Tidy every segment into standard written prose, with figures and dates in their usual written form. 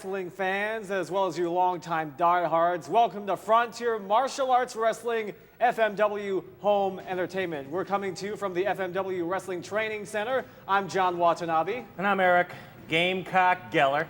wrestling fans, as well as you longtime diehards. Welcome to Frontier Martial Arts Wrestling FMW Home Entertainment. We're coming to you from the FMW Wrestling Training Center. I'm John Watanabe. And I'm Eric Gamecock Geller.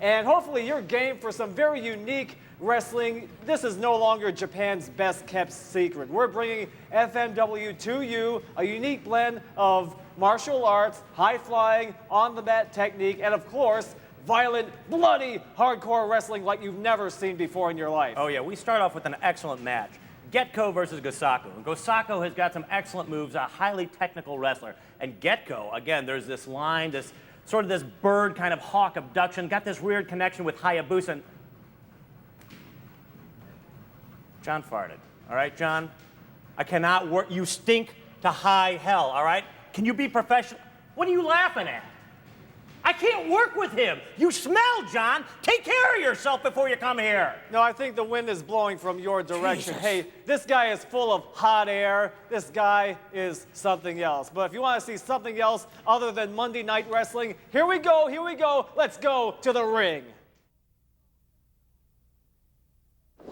And hopefully you're game for some very unique wrestling. This is no longer Japan's best kept secret. We're bringing FMW to you, a unique blend of martial arts, high flying, on the mat technique, and of course, violent, bloody, hardcore wrestling like you've never seen before in your life. Oh yeah, we start off with an excellent match. Getko versus Gosaku. And Gosaku has got some excellent moves, a highly technical wrestler. And Getko, again, there's this line, this sort of this bird kind of hawk abduction, got this weird connection with Hayabusa. And John farted. All right, John? I cannot work. You stink to high hell, all right? Can you be professional? What are you laughing at? I can't work with him. You smell, John. Take care of yourself before you come here. No, I think the wind is blowing from your direction. Jesus. Hey, this guy is full of hot air. This guy is something else. But if you want to see something else other than Monday Night Wrestling, here we go, here we go. Let's go to the ring.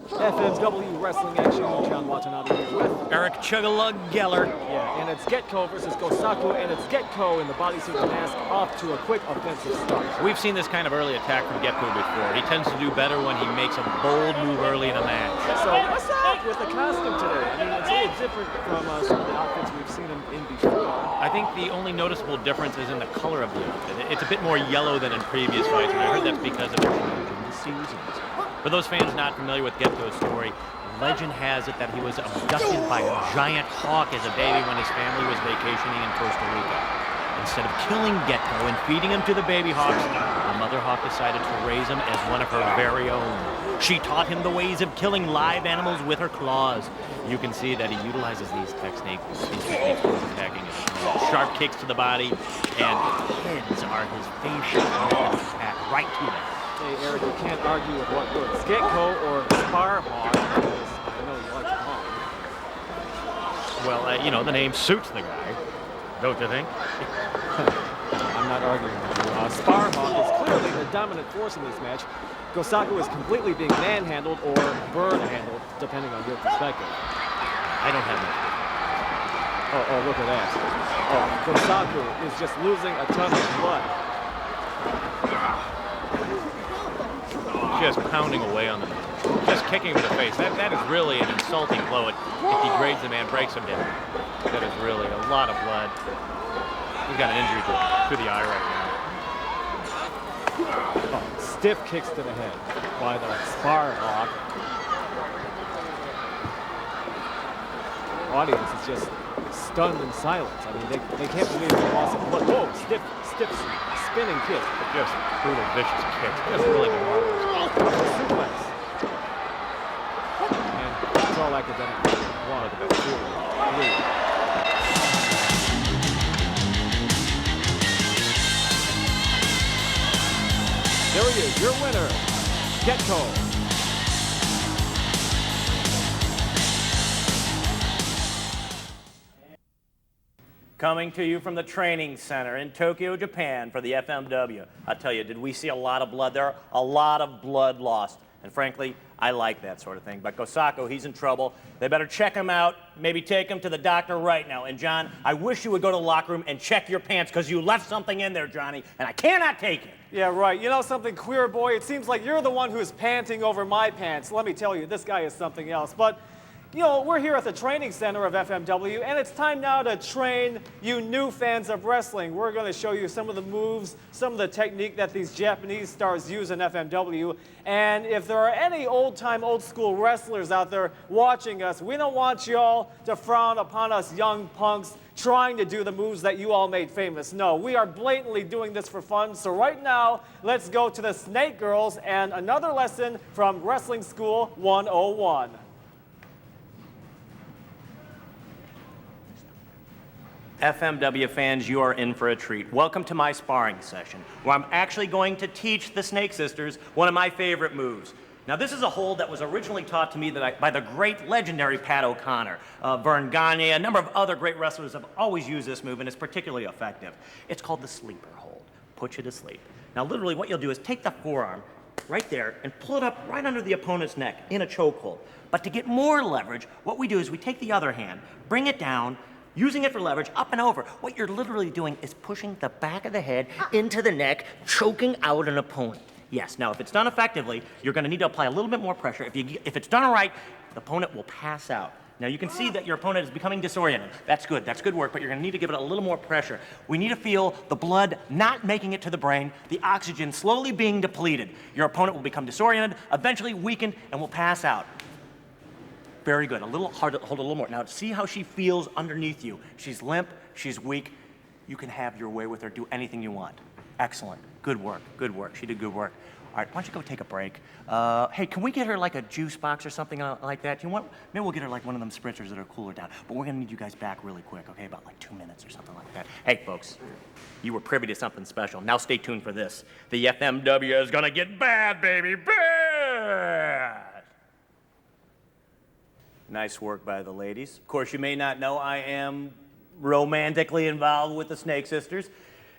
FMW Wrestling Action, John Watanabe here with Eric Chugalug Geller. Yeah, and it's Getko versus Gosaku, and it's Getko in the bodysuit and mask off to a quick offensive start. We've seen this kind of early attack from Getko before. He tends to do better when he makes a bold move early in a match. So what's up with the costume today? I mean, it's a little different from some of the outfits we've seen him in before. I think the only noticeable difference is in the color of the outfit. It's a bit more yellow than in previous fights, and I heard that's because of the change in the seasons. For those fans not familiar with Getko's story, legend has it that he was abducted by a giant hawk as a baby when his family was vacationing in Costa Rica. Instead of killing Getko and feeding him to the baby hawks, the mother hawk decided to raise him as one of her very own. She taught him the ways of killing live animals with her claws. You can see that he utilizes these techniques for attacking sharp kicks to the body, and heads are his favorite method of attack, right to them. Hey, Eric, you can't argue with what works. Getko or Sparhawk, as I know you like to call him. Well, you know, the name suits the guy, don't you think? I'm not arguing with you. Sparhawk is clearly the dominant force in this match. Gosaku is completely being manhandled or bird-handled, depending on your perspective. I don't have much. Oh, look at that. Oh, Gosaku is just losing a ton of blood. Just pounding away on the man. Just kicking him in the face. That is really an insulting blow. It degrades the man, breaks him down. That is really a lot of blood. He's got an injury to the eye right now. Oh, stiff kicks to the head by the Sparhawk. Audience is just stunned in silence. I mean, they can't believe the loss of blood. Whoa, stiff spinning kick. Just brutal, vicious kicks. Just really good marbles. Suplex. And it's all academic. 1, 2, 3. There he is, your winner, Getko. Coming to you from the training center in Tokyo, Japan for the FMW. I tell you, did we see a lot of blood there? A lot of blood lost. And frankly, I like that sort of thing. But Gosaku, he's in trouble. They better check him out, maybe take him to the doctor right now. And John, I wish you would go to the locker room and check your pants because you left something in there, Johnny, and I cannot take it. Yeah, right. You know something, queer boy? It seems like you're the one who's panting over my pants. Let me tell you, this guy is something else. But you know, we're here at the training center of FMW, and it's time now to train you new fans of wrestling. We're going to show you some of the moves, some of the technique that these Japanese stars use in FMW. And if there are any old-time, old-school wrestlers out there watching us, we don't want y'all to frown upon us young punks trying to do the moves that you all made famous. No, we are blatantly doing this for fun. So right now, let's go to the Snake Girls and another lesson from Wrestling School 101. FMW fans, you are in for a treat. Welcome to my sparring session, where I'm actually going to teach the Snake Sisters one of my favorite moves. Now, this is a hold that was originally taught to me by the great legendary Pat O'Connor. Vern Gagne, a number of other great wrestlers have always used this move, and it's particularly effective. It's called the sleeper hold. Put you to sleep. Now, literally, what you'll do is take the forearm, right there and pull it up right under the opponent's neck in a chokehold. But to get more leverage, what we do is we take the other hand, bring it down, using it for leverage, up and over. What you're literally doing is pushing the back of the head into the neck, choking out an opponent. Yes, now if it's done effectively, you're gonna need to apply a little bit more pressure. If it's done right, the opponent will pass out. Now you can see that your opponent is becoming disoriented. That's good work, but you're gonna need to give it a little more pressure. We need to feel the blood not making it to the brain, the oxygen slowly being depleted. Your opponent will become disoriented, eventually weakened, and will pass out. Very good, a little hard to hold a little more. Now see how she feels underneath you. She's limp, she's weak. You can have your way with her, do anything you want. Excellent, good work, she did good work. All right, why don't you go take a break? Hey, can we get her like a juice box or something like that? You want? Maybe we'll get her like one of them spritzers that are cooler down. But we're gonna need you guys back really quick, okay? About like 2 minutes or something like that. Hey, folks, you were privy to something special. Now stay tuned for this. The FMW is gonna get bad, baby, bad! Nice work by the ladies. Of course, you may not know I am romantically involved with the Snake Sisters.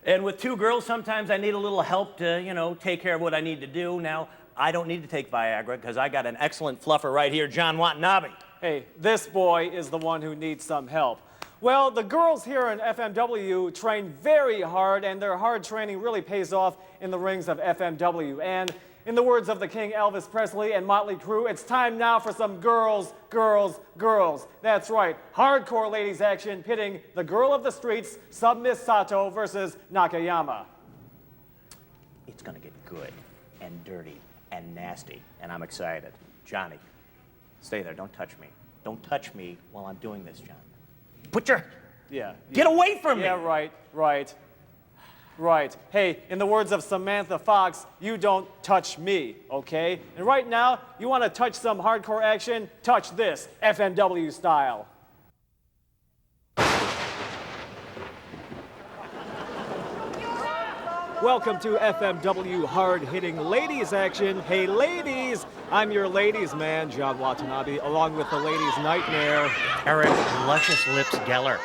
And with two girls, sometimes I need a little help to, you know, take care of what I need to do. Now, I don't need to take Viagra because I got an excellent fluffer right here, John Watanabe. Hey, this boy is the one who needs some help. Well, the girls here in FMW train very hard, and their hard training really pays off in the rings of FMW. And in the words of the King Elvis Presley and Motley Crue, it's time now for some girls, girls, girls. That's right, hardcore ladies action pitting the girl of the streets, Sub-Miss Sato versus Nakayama. It's gonna get good and dirty and nasty, and I'm excited. Johnny, stay there, don't touch me. Don't touch me while I'm doing this, John. Put your... Get away from me! Yeah, right. Hey, in the words of Samantha Fox, you don't touch me, okay? And right now, you want to touch some hardcore action? Touch this, FMW style. Welcome to FMW hard-hitting ladies action. Hey, ladies! I'm your ladies' man, John Watanabe, along with the ladies' nightmare, Eric Luscious Lips Geller.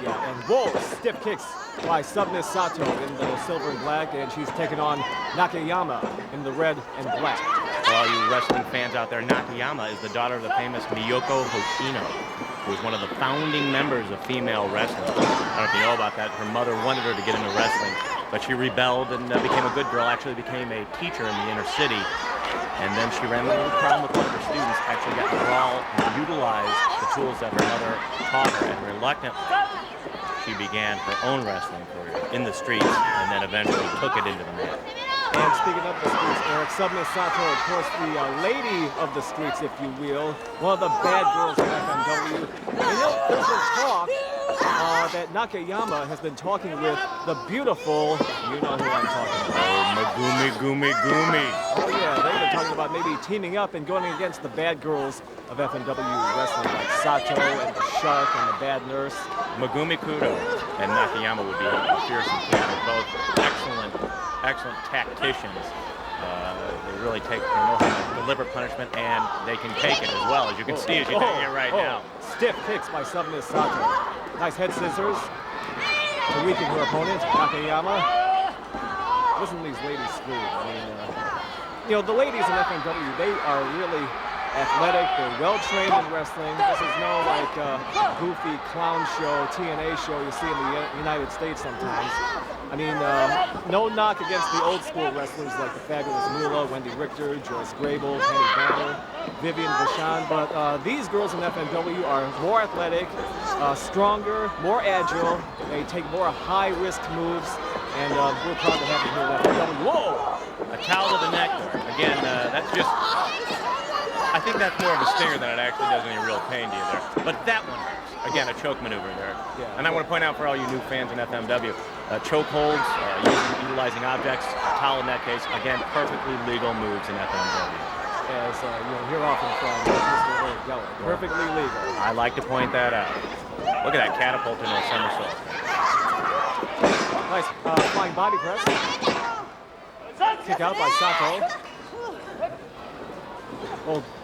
Yeah, and whoa, stiff kicks by Sub-Miss Sato in the silver and black, and she's taking on Nakayama in the red and black. For all you wrestling fans out there, Nakayama is the daughter of the famous Miyoko Hoshino, who was one of the founding members of female wrestling. I don't know if you know about that. Her mother wanted her to get into wrestling, but she rebelled and became a good girl, actually became a teacher in the inner city. And then she ran into a little problem with one of her students, actually got to brawl and utilize the tools that her mother taught her, and reluctantly, she began her own wrestling career in the streets and then eventually took it into the mat. And speaking of the streets, Eric, Sub-Miss Sato, of course, the lady of the streets, if you will, one of the bad girls of FMW. And you know, there's been talk that Nakayama has been talking with the beautiful, you know who I'm talking about. Oh, Megumi Gumi Gumi. Oh yeah, they've been talking about maybe teaming up and going against the bad girls of FMW wrestling, like Sato and the Shark and the Bad Nurse. Megumi Kudo and Nakayama would be a fearsome team. They're both excellent tacticians. They really they know how to deliver punishment, and they can take it as well, as you can see as you're taking it right now. Stiff kicks by Sub-Miss Sato. Nice head scissors to weaken her opponent, Nakayama. Listen to these ladies scream. I mean, you know, the ladies in FMW, they are really athletic, they're well-trained in wrestling. This is no like goofy clown show, TNA show you see in the United States sometimes. I mean, no knock against the old-school wrestlers like the Fabulous Moolah, Wendy Richter, Joyce Grable, Penny Banner, Vivian Vachon, but these girls in FMW are more athletic, stronger, more agile. They take more high-risk moves, and we're proud to have them here at FMW. Whoa! A towel to the neck. Again, that's just... I think that's more of a stinger than it actually does any real pain to you there. But that one hurts. Again, a choke maneuver there. Yeah. And I want to point out for all you new fans in FMW, choke holds, utilizing objects, a towel in that case, again, perfectly legal moves in FMW. As you'll hear often from Mr. Eric Geller. Perfectly legal. I like to point that out. Look at that catapult into a somersault. Nice flying body press. Kick out by Sato.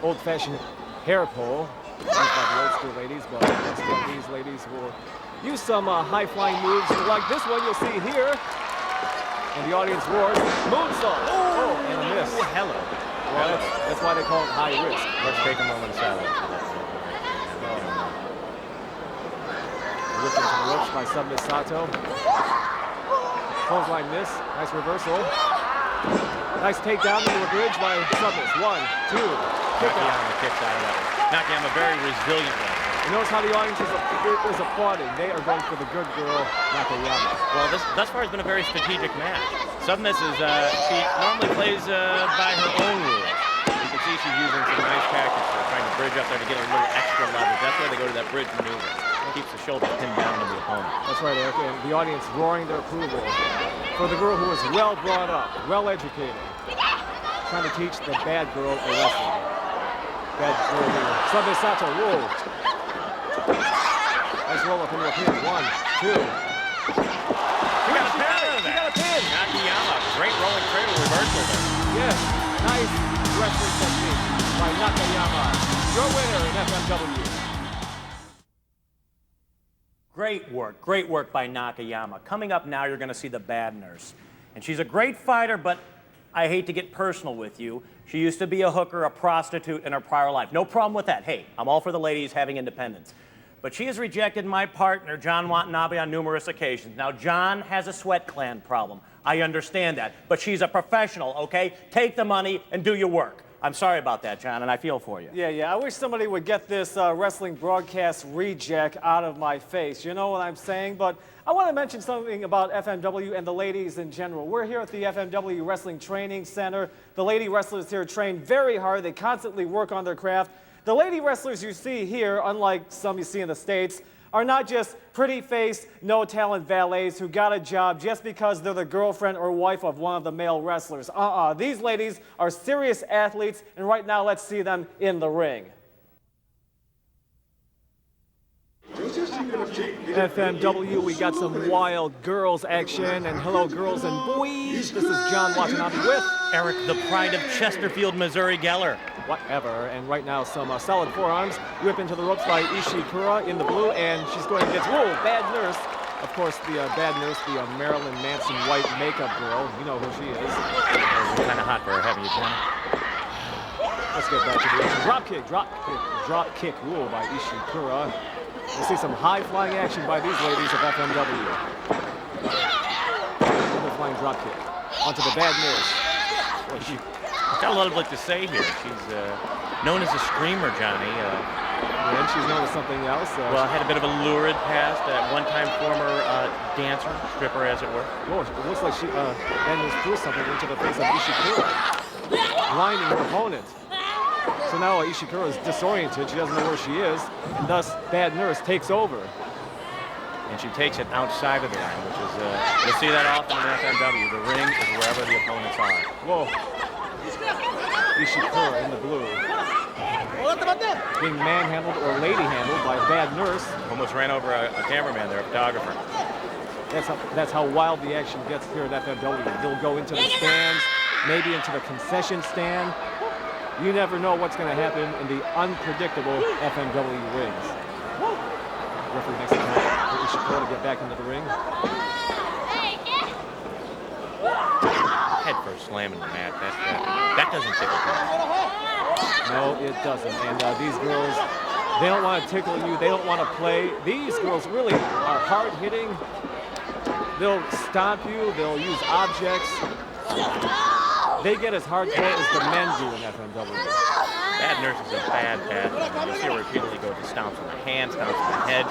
Old-fashioned hair pull used by the old-school ladies, but next time these ladies will use some high-flying moves like this one you'll see here. And the audience roars, moonsault. Oh, and a miss. Hello. Well, that's why they call it high risk. Let's take a moment of silence for that. Whipped into the ropes by Submiss Sato. Clothesline miss. Nice reversal. Nice takedown into a bridge by Submiss. 1, 2. Kick out. Nakayama kicks out of that one. Nakayama, very resilient one. You notice how the audience is applauding. They are going for the good girl, Nakayama. Well, this thus far has been a very strategic match. Submiss is, she normally plays by her own rules. You can see she's using some nice tactics there, trying to bridge up there to get a little extra leverage. That's why they go to that bridge maneuver. Keeps the shoulder pinned down on the opponent. That's right, Eric. And the audience roaring their approval for the girl who was well brought up, well educated, trying to teach the bad girl a lesson. Bad girl here. Submiss Sato, whoa. Nice roll up into a pin. 1, 2. She got a pin out of that. She got a pin. Nakayama, great rolling cradle reversal there. Yes, nice wrestling technique by Nakayama. Your winner in FMW. Great work by Nakayama. Coming up now, you're going to see the Bad Nurse. And she's a great fighter, but I hate to get personal with you. She used to be a hooker, a prostitute in her prior life. No problem with that. Hey, I'm all for the ladies having independence. But she has rejected my partner, John Watanabe, on numerous occasions. Now, John has a sweat gland problem. I understand that. But she's a professional, okay? Take the money and do your work. I'm sorry about that, John, and I feel for you. Yeah. I wish somebody would get this wrestling broadcast reject out of my face. You know what I'm saying? But I want to mention something about FMW and the ladies in general. We're here at the FMW Wrestling Training Center. The lady wrestlers here train very hard. They constantly work on their craft. The lady wrestlers you see here, unlike some you see in the States, are not just pretty-faced, no-talent valets who got a job just because they're the girlfriend or wife of one of the male wrestlers. These ladies are serious athletes, and right now let's see them in the ring. FMW, we got some wild girls action, and hello girls and boys. This is John Watanabe with Eric, the pride of Chesterfield, Missouri, Geller. whatever. And right now some solid forearms. Whip into the ropes by Ishikura in the blue, and she's going against, whoa, Bad Nurse. Of course, the Bad Nurse, the Marilyn Manson white makeup girl. You know who she is. Kind of hot for her, haven't you, John? Let's get back to the action. Drop kick rule by Ishikura. We'll see some high-flying action by these ladies of FMW. Another flying drop kick onto the Bad Nurse. Boy, She's got a lot to say here. She's known as a screamer, Johnny. and she's known as something else. Well, had a bit of a lurid past. At one time, former dancer, stripper, as it were. Whoa, it looks like she Bad Nurse threw something into the face of Ishikura, blinding her opponent. So now Ishikura is disoriented. She doesn't know where she is, and thus Bad Nurse takes over. And she takes it outside of the ring, which is, you'll see that often in FMW. The ring is wherever the opponents are. Whoa. Ishikura in the blue. Being manhandled or lady-handled by Bad Nurse. Almost ran over a cameraman there, a photographer. That's how wild the action gets here at FMW. They'll go into the stands, maybe into the concession stand. You never know what's going to happen in the unpredictable FMW rings. Referee makes a count for Ishikura to get back into the ring. Head first slam in the mat. That doesn't tickle me. No, it doesn't. And these girls, they don't want to tickle you. They don't want to play. These girls really are hard-hitting. They'll stomp you. They'll use objects. They get as hardcore as the men do in FMW. Bad Nurse is a bad man. You'll see her repeatedly go to stomps on the hand, stomps on the head.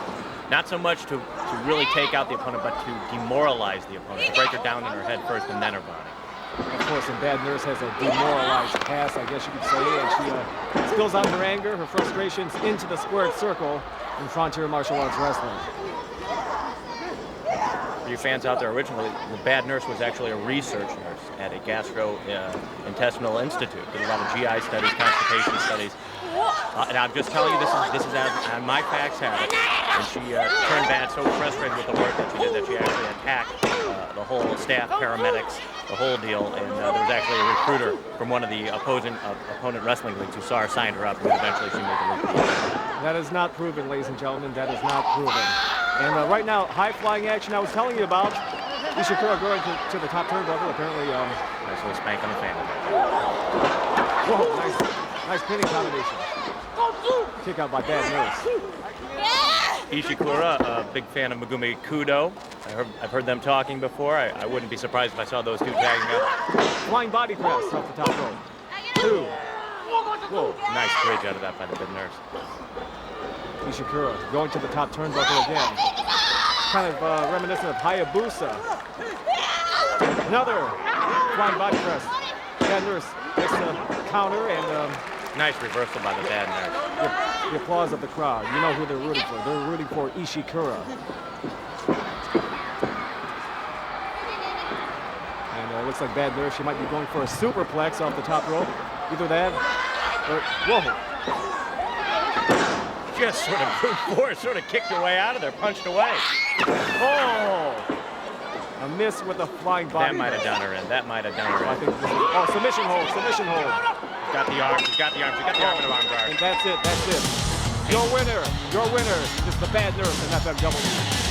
Not so much to really take out the opponent, but to demoralize the opponent, to break her down in her head first and then her body. Of course, and Bad Nurse has a demoralized pass, I guess you could say, and she spills out her anger, her frustrations into the squared circle in Frontier Martial Arts Wrestling. For you fans out there, originally, the Bad Nurse was actually a research nurse at a gastrointestinal institute. Did a lot of GI studies, constipation studies. And I'm just telling you, this is as my facts have it. And she turned bad, so frustrated with the work that she did that she actually attacked the whole staff, paramedics, the whole deal. And there was actually a recruiter from one of the opponent wrestling leagues who saw her, signed her up, and eventually she made the league. That is not proven, ladies and gentlemen. That is not proven. And right now, high-flying action I was telling you about. Ishikura going to the top turnbuckle. Apparently, Nice little spank on the fan. whoa, nice pinning combination. Kick out by Bad Nurse. Ishikura, a big fan of Megumi Kudo. I've heard them talking before. I wouldn't be surprised if I saw those two tagging up. Flying body press off the top rope. 2. Whoa. Nice bridge out of that by the Bad Nurse. Ishikura going to the top turnbuckle again. Kind of reminiscent of Hayabusa. Another flying body press. Bad Nurse makes a counter and Nice reversal by the Bad Nurse. the applause of the crowd. You know who they're rooting for. They're rooting for Ishikura. And it looks like Bad Nurse, she might be going for a superplex off the top rope. Either that or, whoa. Just sort of brute force, sort of kicked her way out of there, punched away. Oh! A miss with a flying body. That might have done her in. That might have done her I in. think this is, oh, submission hold, submission hold. He's got the arms, he's got the arms, he's got the arm in the arm guard. And that's it, that's it. Your winner is the Bad Nurse in FMW.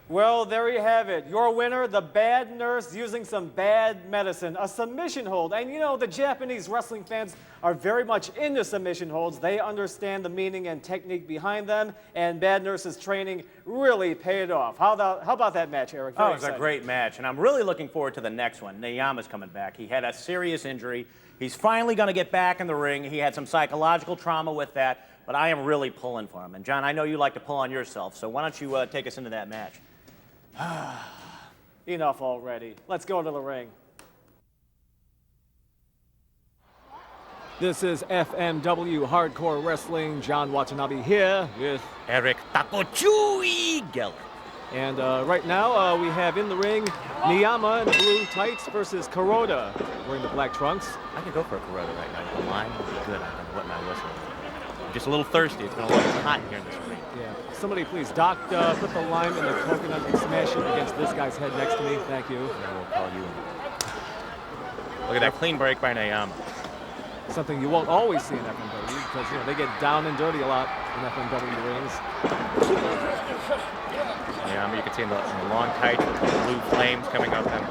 Well, there you have it. Your winner, the Bad Nurse, using some bad medicine, a submission hold. And you know, the Japanese wrestling fans are very much into submission holds. They understand the meaning and technique behind them, and Bad Nurse's training really paid off. How about that match, Eric? Oh, Very it was a exciting. great match, and I'm really looking forward to the next one. Nayama's coming back. He had a serious injury. He's finally going to get back in the ring. He had some psychological trauma with that, but I am really pulling for him. And John, I know you like to pull on yourself, so why don't you take us into that match? Enough already. Let's go to the ring. This is FMW Hardcore Wrestling. John Watanabe here with, Eric Takochui Geller. and right now we have in the ring Niyama in the blue tights versus Kuroda wearing the black trunks. I could go for a Kuroda right now. The line would be good. I can wet my whistle. I'm just a little thirsty. It's been a little hot here in this ring. Yeah. Somebody please, Doc, put the lime in the coconut and smash it against this guy's head next to me. Thank you. And we'll call you. Look at that clean break by Nayama. Something you won't always see in FMW because you know they get down and dirty a lot in FMW rings. Nayama, you can see in the long tights with the blue flames coming up them.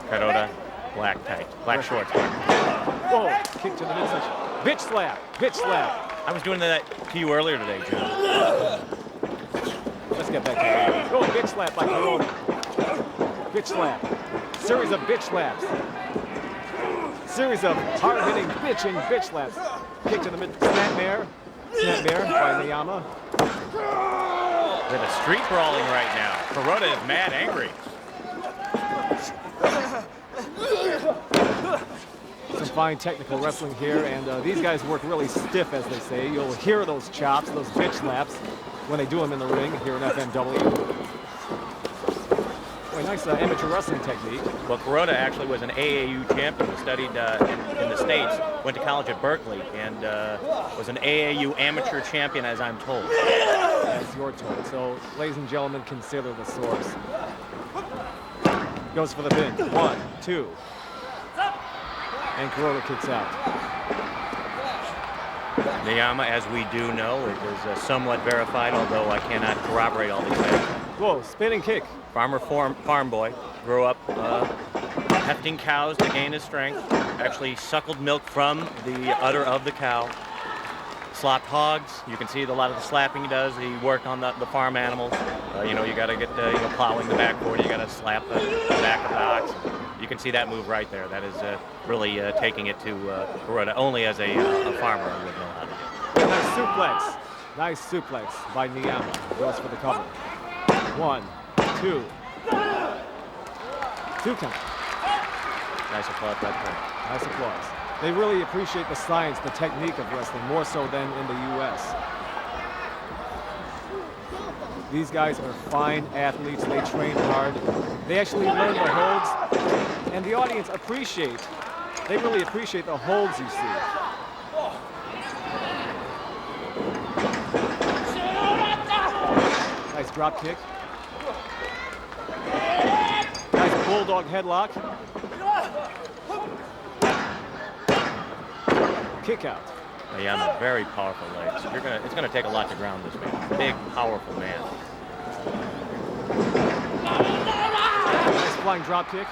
Kuroda, black tights, black shorts. Whoa! Kick to the midsection. Bitch slap! Bitch slap! I was doing that to you earlier today, John. Let's get back to it. Oh, bitch slap by Kuroda. Bitch slap. Series of bitch slaps. Series of hard-hitting bitch slaps. Kick to the mid. Snapmare. Snapmare by Niyama. They're the street brawling right now. Kuroda is mad angry. Some fine technical wrestling here, and these guys work really stiff, as they say. You'll hear those chops, those bitch slaps, when they do them in the ring here in FMW. Boy, nice amateur wrestling technique. Well, Kuroda actually was an AAU champion, studied in the States, went to college at Berkeley, and was an AAU amateur champion, as I'm told. As you're told. So, ladies and gentlemen, consider the source. Goes for the pin. 1, 2. And Kuroda kicks out. Nayama, as we do know, is somewhat verified, although I cannot corroborate all these things. Whoa, spinning kick. Farmer farm boy, grew up hefting cows to gain his strength, actually suckled milk from the udder of the cow, slopped hogs. You can see a lot of the slapping he does. He worked on the farm animals. You know, you got to get plowing the backboard. You got to slap the back of the ox. You can see that move right there. That is really taking it to Kuroda. Only as a farmer would know how to do. Nice suplex. Nice suplex by Niyama. Goes for the cover. 1, 2. 2 count. Nice applause right there. Nice applause. They really appreciate the science, the technique of wrestling, more so than in the U.S. These guys are fine athletes. They train hard. They actually learn the holds, and the audience they really appreciate the holds you see. Nice drop kick. Nice bulldog headlock. Kick out. Oyama, very powerful legs. It's gonna take a lot to ground this man. Big, powerful man. Nice flying drop kick.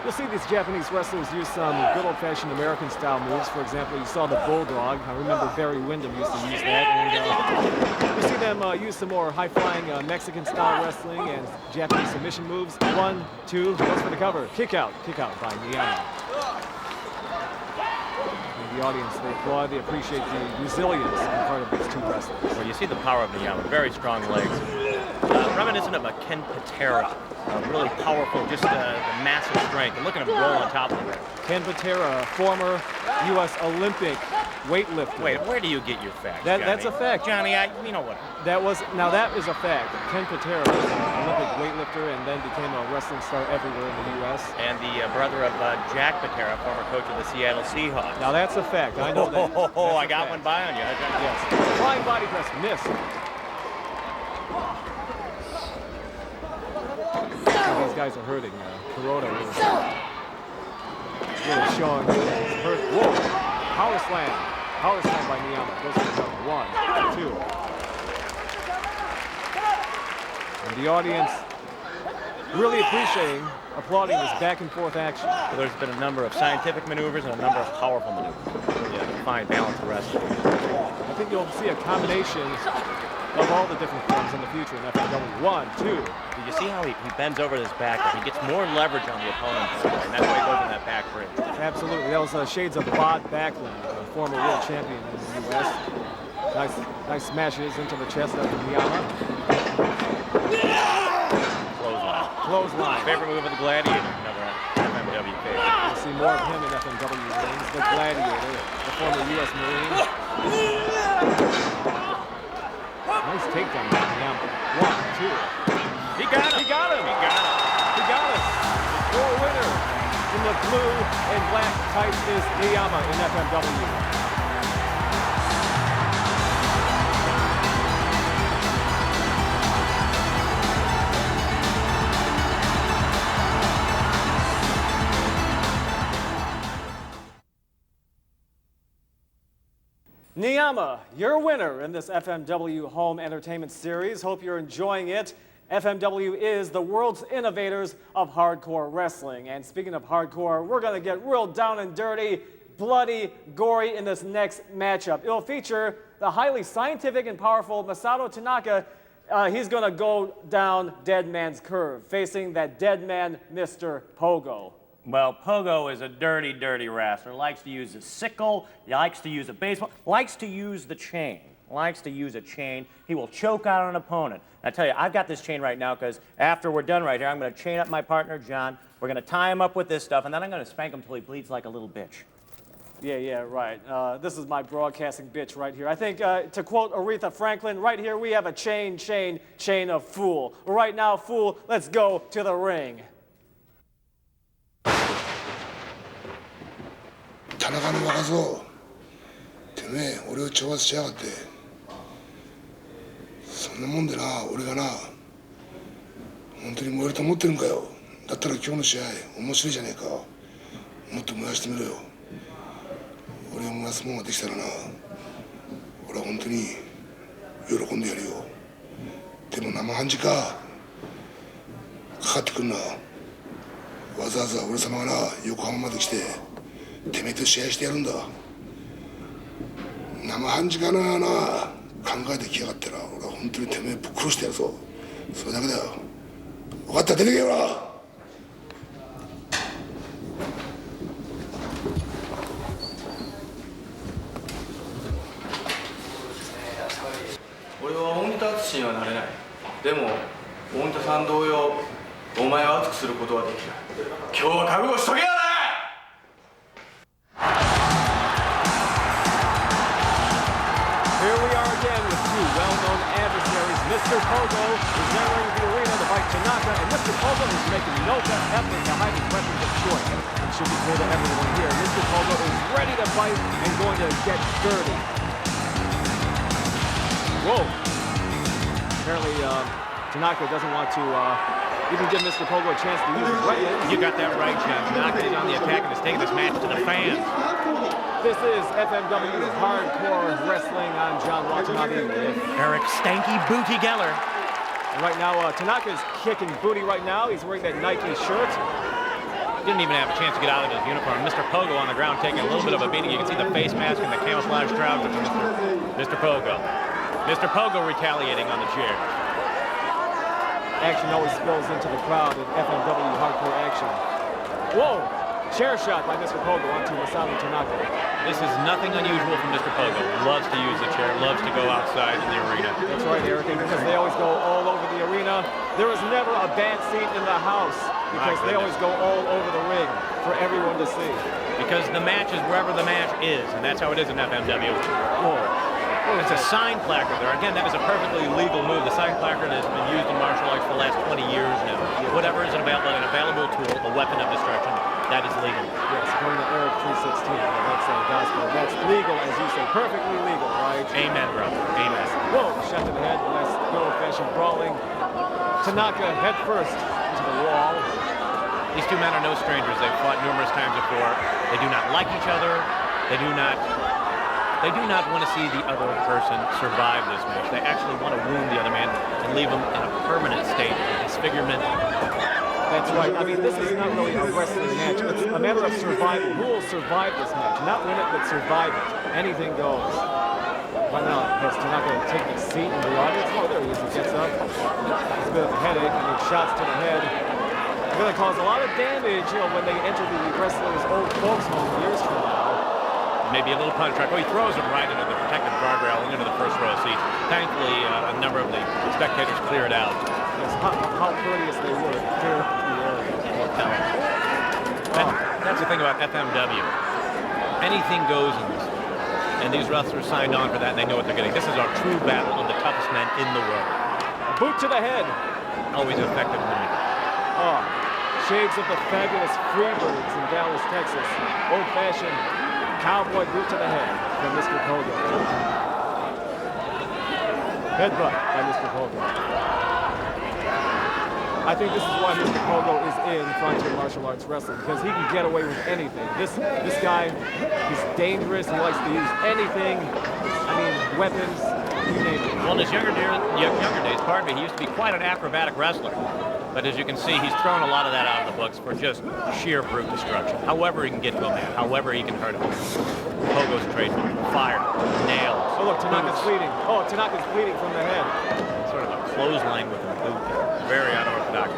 You'll see these Japanese wrestlers use some good old-fashioned American-style moves. For example, you saw the Bulldog. I remember Barry Windham used to use that. And you see them use some more high-flying Mexican-style wrestling and Japanese submission moves. 1, 2, goes for the cover. Kick out by Niyama. And the audience, they applaud, they appreciate the resilience on the part of these two wrestlers. Well, you see the power of Niyama. Very strong legs. Reminiscent of a Ken Patera. Really powerful, just the massive strength. And look at him roll on top of it. Ken Patera, former U.S. Olympic weightlifter. Wait, where do you get your facts, That's a fact. Johnny, you know what? That is a fact. Ken Patera was an Olympic weightlifter and then became a wrestling star everywhere in the U.S. And the brother of Jack Patera, former coach of the Seattle Seahawks. Now that's a fact. I know that. I got one by on you. Yes. Flying body press, missed. These guys are hurting. Kuroda is really showing he's hurt. Whoa! Power slam. Power slam by Niyama. Goes for the cover. 1, 2. And the audience really applauding this back and forth action. So there's been a number of scientific maneuvers and a number of powerful maneuvers. Yeah, fine balance of wrestling. I think you'll see a combination of all the different forms in the future in FMW. 1, 2. Did you see how he bends over his back? He gets more leverage on the opponent, and that's why he goes in that back bridge. Absolutely. That was shades of Bob Backlund, a former world champion in the U.S. Nice smashes into the chest of Niyama. Clothesline. Favorite move of the Gladiator. Another FMW favorite. We'll see more of him in FMW rings. The Gladiator, the former U.S. Marine. Nice takedown by Niyama. 1, 2. He got him. Your winner in the blue and black tights is Niyama in FMW. Niyama, your winner in this FMW Home Entertainment Series. Hope you're enjoying it. FMW is the world's innovators of hardcore wrestling. And speaking of hardcore, we're going to get real down and dirty, bloody, gory in this next matchup. It'll feature the highly scientific and powerful Masato Tanaka. He's going to go down Dead Man's Curve, facing that dead man, Mr. Pogo. Well, Pogo is a dirty, dirty wrestler. Likes to use a sickle, likes to use a baseball, likes to use the chain. Likes to use a chain. He will choke out an opponent. And I tell you, I've got this chain right now because after we're done right here, I'm going to chain up my partner, John. We're going to tie him up with this stuff, and then I'm going to spank him until he bleeds like a little bitch. Yeah, right. This is my broadcasting bitch right here. I think, to quote Aretha Franklin, right here we have a chain of fool. Right now, fool, let's go to the ring. 田中の若造てめえ俺を挑発しやがってそんなもんでな俺がな本当に燃えると思ってるんかよだったら今日の試合面白いじゃねえかもっと燃やしてみろよ俺を燃やすもんができたらな俺は本当に喜んでやるよでも生半時かかってくんなわざわざ俺様がな横浜まで来ててめえと試合してやるんだ生半時かな考えてきやがったら俺は本当にてめえぶっ殺してやるぞそれだけだよ分かった出てけよな俺は大仁田淳にはなれないでも大仁田さん同様お前を熱くすることはできる今日は覚悟しとけやなHere we are again with two well-known adversaries. Mr. Pogo is entering the arena to fight Tanaka, and Mr. Pogo is making no effort to hide his weapons of choice. It should be clear to everyone here, Mr. Pogo is ready to fight and going to get dirty. Whoa. Apparently, Tanaka doesn't want to even give Mr. Pogo a chance to use his right leg. You got that right, John. Tanaka is on the attack and is taking this match to the fans. This is FMW Hardcore Wrestling. I'm John Watanabe with Eric Stanky Booty Geller. and right now, Tanaka's kicking booty right now. He's wearing that Nike shirt. Didn't even have a chance to get out of his uniform. Mr. Pogo on the ground taking a little bit of a beating. You can see the face mask and the camouflage trousers of Mr. Pogo. Mr. Pogo retaliating on the chair. Action always spills into the crowd in FMW Hardcore action. Whoa! Chair shot by Mr. Pogo onto Masaru Tanaka. This is nothing unusual from Mr. Pogo. Loves to use the chair, loves to go outside in the arena. That's right, Eric, and because they always go all over the arena. There is never a bad seat in the house because they always go all over the ring for everyone to see. Because the match is wherever the match is, and that's how it is in FMW. Whoa. It's a sign placard there. Again, that is a perfectly legal move. The sign placard has been used in martial arts for the last 20 years now. Whatever is an available tool, a weapon of destruction, that is legal. Yes, according to Eric 316, that's gospel. That's legal, as you say, perfectly legal, right? Amen, bro. Amen. Whoa, shot to the head, nice good old-fashioned brawling. Tanaka head first to the wall. These two men are no strangers. They've fought numerous times before. They do not like each other. They do not want to see the other person survive this match. They actually want to wound the other man and leave him in a permanent state of disfigurement. That's right. I mean, this is not really a wrestling match. It's a matter of survival. Who will survive this match? Not win it, but survive it. Anything goes. Right now, has Tanaka taking a seat in the audience? Oh, there he is. He gets up. It's a bit of a headache. I mean, shots to the head. They're going to cause a lot of damage, when they enter the wrestler's old folks home years from now. Maybe a little punch track. Oh, he throws him right into the protective guardrail and into the first row seats. Thankfully, a number of the spectators cleared out. Yes, how courteous they were to clear up the area. That's the thing about FMW. Anything goes in this. And these wrestlers signed on for that, and they know what they're getting. This is our true battle of the toughest men in the world. Boot to the head. Always effective wounding. Oh, shades of the fabulous Freebirds in Dallas, Texas. Old-fashioned cowboy boot to the head from Mr. Pogo. Headbutt by Mr. Pogo. I think this is why Mr. Pogo is in Frontier Martial Arts Wrestling, because he can get away with anything. This guy, he's dangerous. He likes to use anything. I mean, weapons, you name it. Well, in his younger days, pardon me, he used to be quite an acrobatic wrestler. But as you can see, he's thrown a lot of that out of the books for just sheer brute destruction. However he can get to a man, however he can hurt him. Pogo's trademark. Fire, nails. Oh, look, Tanaka's bleeding. Oh, Tanaka's bleeding from the head. Sort of a clothesline with a boot. Very unorthodox.